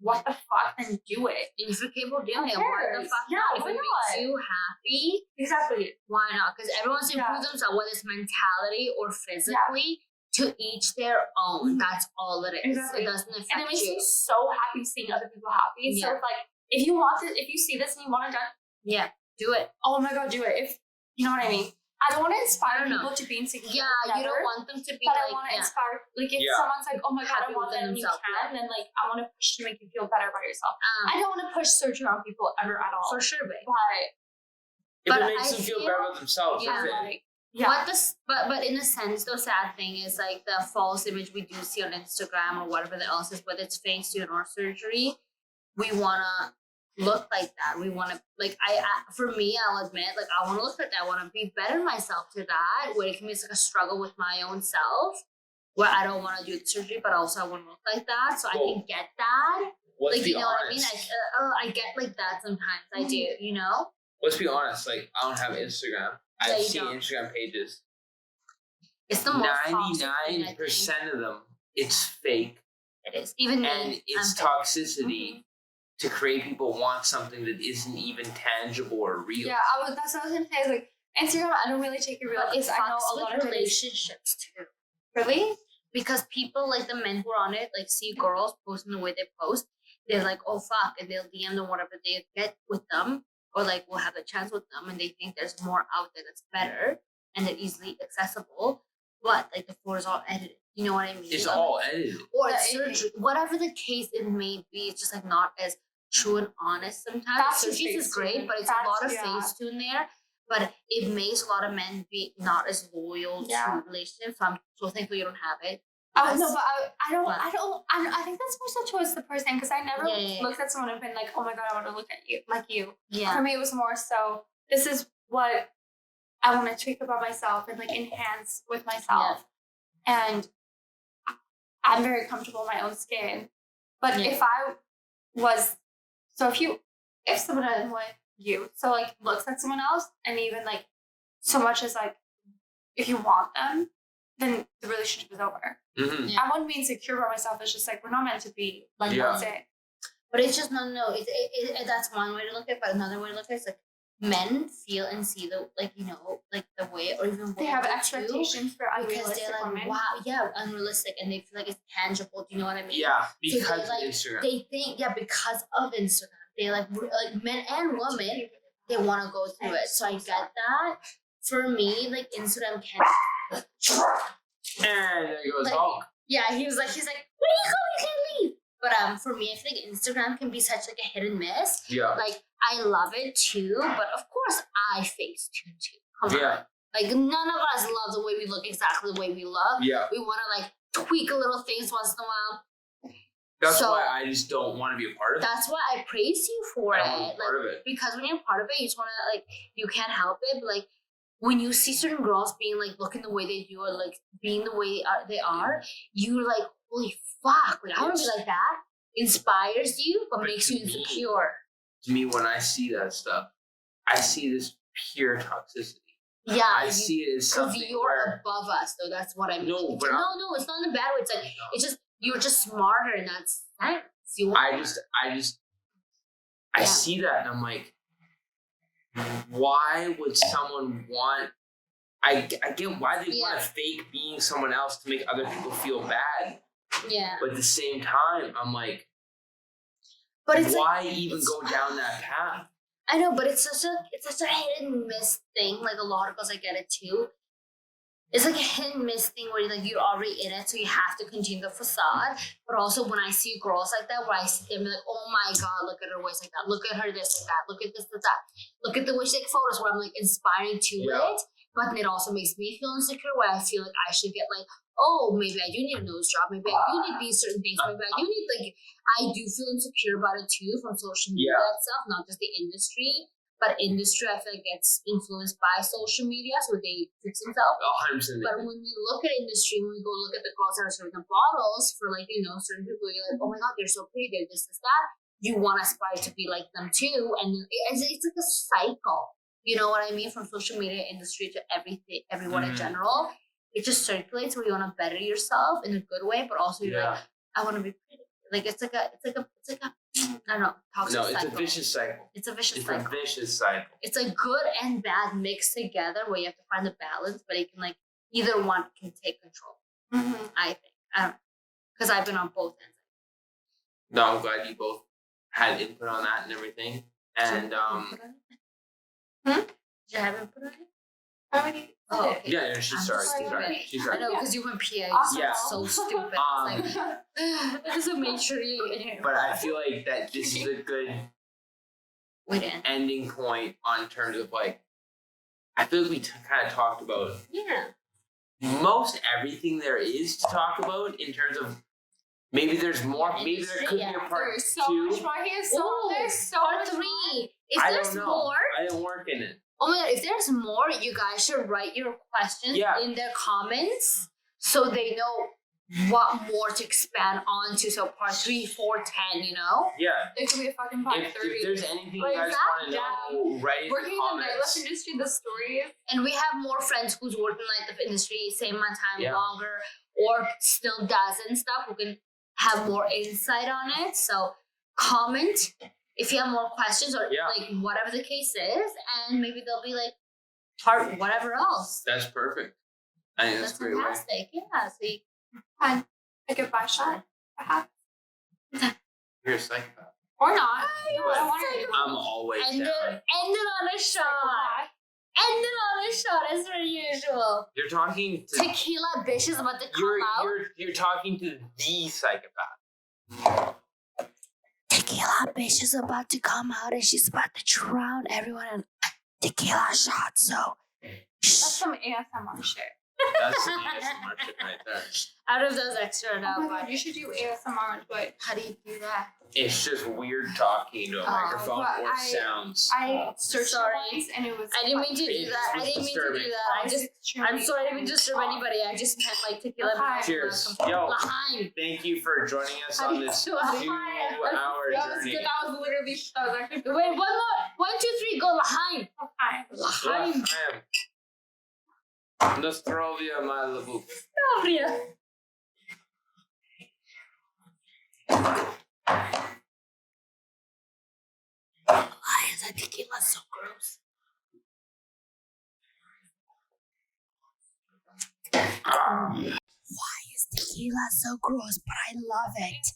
What the fuck? Then do it. If you're capable of doing it, what the fuck? Yeah, if why it not? makes you happy, Exactly. why not? Because everyone's improves themselves, whether it's mentality or physically. To each their own. That's all it is. Exactly. It doesn't affect and it makes you. me so happy seeing other people happy. So it's like, if you want it, if you see this and you want it done, do it. Oh my god, do it. If you know what I mean. I don't want to inspire people to be insecure. Yeah, you don't want them to be but like. I want to inspire. Like if someone's like, "Oh my god, I want that," and you can, then like I want to push to make you feel better about yourself. I don't want to push surgery on people ever at all. For sure, babe. If it makes them feel better about themselves, that's it. But in a sense, the sad thing is like the false image we do see on Instagram or whatever else is, whether it's face doing or surgery, we wanna look like that. We want to, like, I for me, I'll admit, like, I want to look like that. I want to be better myself to that, where it can be like a struggle with my own self, where I don't want to do the surgery, but also I want to look like that. So I can get that. Let's like, be you know honest. what I mean? I get like that sometimes. I do, you know? Let's be honest. Like, I don't have Instagram. I've seen don't. Instagram pages. It's the most 99% of them, it's fake. It is. Even and me, it's toxicity to create people want something that isn't even tangible or real. Yeah, that's what I was gonna say. Like Instagram, I don't really take it real because I know a lot of relationships too. Really? Because people, like the men who are on it, like see girls posting the way they post, they're like, oh fuck, and they'll DM them whatever they get with them, or like we'll have a chance with them, and they think there's more out there that's better and they're easily accessible. But like the photos all edited. You know what I mean? It's all edited. Or it's surgery. Whatever the case it may be, it's just like not as true and honest sometimes. Surgery is great, but it's a lot of Facetune there. But it makes a lot of men be not as loyal to relationships. So I'm so thankful you don't have it. Oh no, but I think that's more so towards the person, because I never looked at someone and been like, oh my god, I want to look at you like you. Yeah. For me, it was more so, this is what I want to tweak about myself and like enhance with myself. Yeah. And I'm very comfortable in my own skin. But if I was, so if someone like you, so like looks at someone else and even like so much as like, if you want them, then the relationship is over. Mm-hmm. I wouldn't be insecure about myself. It's just like, we're not meant to be. Like, that's it. But it's just, no. That's one way to look at it. But another way to look at it is like, men feel and see the, like, you know, like the way, or even they have expectations for because they're like, women. Wow, unrealistic, and they feel like it's tangible. Do you know what I mean? Yeah, because so of Instagram. They think, because of Instagram, they like men and women, they want to go through it. So I get that. For me, like Instagram can't. And there goes Hulk. Yeah, he's like, where are you going? You can't leave. But for me, I feel like Instagram can be such like a hit and miss. Yeah. Like I love it too, but of course I Facetune too. Come on. Like none of us love the way we look exactly the way we look. Yeah. We want to like tweak a little things once in a while. That's why I just don't want to be a part of it. That's why I praise you for it. Part of it. Because when you're part of it, you just want to like, you can't help it. But like when you see certain girls being like looking the way they do, or like being the way they are, you're like, holy fuck! Like I want to be like that. Inspires you, but makes you insecure. To me, when I see that stuff, I see this pure toxicity. Yeah, I see it as something because you're above us, though. That's what I mean. No, it's not in a bad way. It's like it's just you're just smarter in that sense. I see that, and I'm like, why would someone want? I get why they want to fake being someone else to make other people feel bad. Yeah. But at the same time, I'm like, but it's why like, even go down that path? I know, but it's such a hit and miss thing. Like a lot of girls, I get it too. It's like a hit and miss thing where you're already in it, so you have to continue the facade. But also when I see girls like that, where I see them like, oh my god, look at her waist like that, look at her this like that, look at this like that, look at the way she take photos, where I'm like inspiring to it. But it also makes me feel insecure, where I feel like I should get like, oh, maybe I do need a nose job, maybe I do need these certain things, maybe I do need like, I do feel insecure about it too from social media itself, not just the industry. But industry, I feel like gets influenced by social media, so they fix themselves. 100%. But when we look at industry, when we go look at the girls that are serving the bottles for like, you know, certain people, you're like, oh my god, they're so pretty, they're this, that. You want to aspire to be like them too, and it's like a cycle. You know what I mean? From social media industry to everything, everyone in general, it just circulates where you want to better yourself in a good way, but also you're like, I want to be pretty. Like it's like a I don't know, toxic cycle. It's a vicious cycle. It's a vicious cycle. It's a vicious cycle. It's a good and bad mixed together where you have to find the balance, but it can like either one can take control. Mm-hmm. I think. I don't know. Because I've been on both ends. No, I'm glad you both had input on that and everything. And Did you have input on it? Already. Oh, okay. Yeah, she's sorry. She's sorry. I know, because you went PA. Awesome. Yeah. So stupid. So make sure you. But I feel like that this is a good ending point on terms of like, I feel like we kind of talked about most everything there is to talk about in terms of Maybe there's more. Yeah, Maybe there could yeah. be a part There's so two. much more. He is so Ooh, there's so part much more. 3. If I there's don't know. more, I didn't work in it. oh my god, if there's more, you guys should write your questions Yeah. in the comments so they know what more to expand on to. So part 3, 4, 10, you know? Yeah. It could be a fucking part If 30. there's anything Like you guys that, want to know, write it in Working the in the comments. nightlife industry, the stories. And we have more friends who's worked in like the industry, same amount of time, Yeah. longer, or still does and stuff, who can have more insight on it. So comment if you have more questions or Yeah. like whatever the case is, and maybe they'll be like part whatever else. That's perfect. I think that's a great way. fantastic. Yeah. So you, And a goodbye shot, perhaps. You're a psychopath. Or not. No, I don't want to. I'm always end it down. on a shot. End it on a shot as per usual. You're talking to Tequila bitch is about to come out. you're talking to the psychopath. Tequila bitch is about to come out and she's about to drown everyone in tequila shots. So That's some ASMR shit. That's the ASMR shit right there. I don't know if that's extra or Oh not, my but god, you should do ASMR on Twitch. how do you do that? It's just weird talking to a microphone but or sounds. I searched Sorry. it once and it was. I didn't mean to do It that. I was didn't mean to do disturbing. that. I'm sorry, I didn't mean to disturb anybody. I just meant like tequila. Hi. Cheers. Yo, L'chaim. thank you for joining us on this How do you- 2-hour That was journey. good. That was literally. That was actually. Wait, one more. 1, 2, 3, go l'chaim. Hi. L'chaim. Nostrovia, my labu. Nostrovia. Why is that tequila so gross? Why is tequila so gross? But I love it.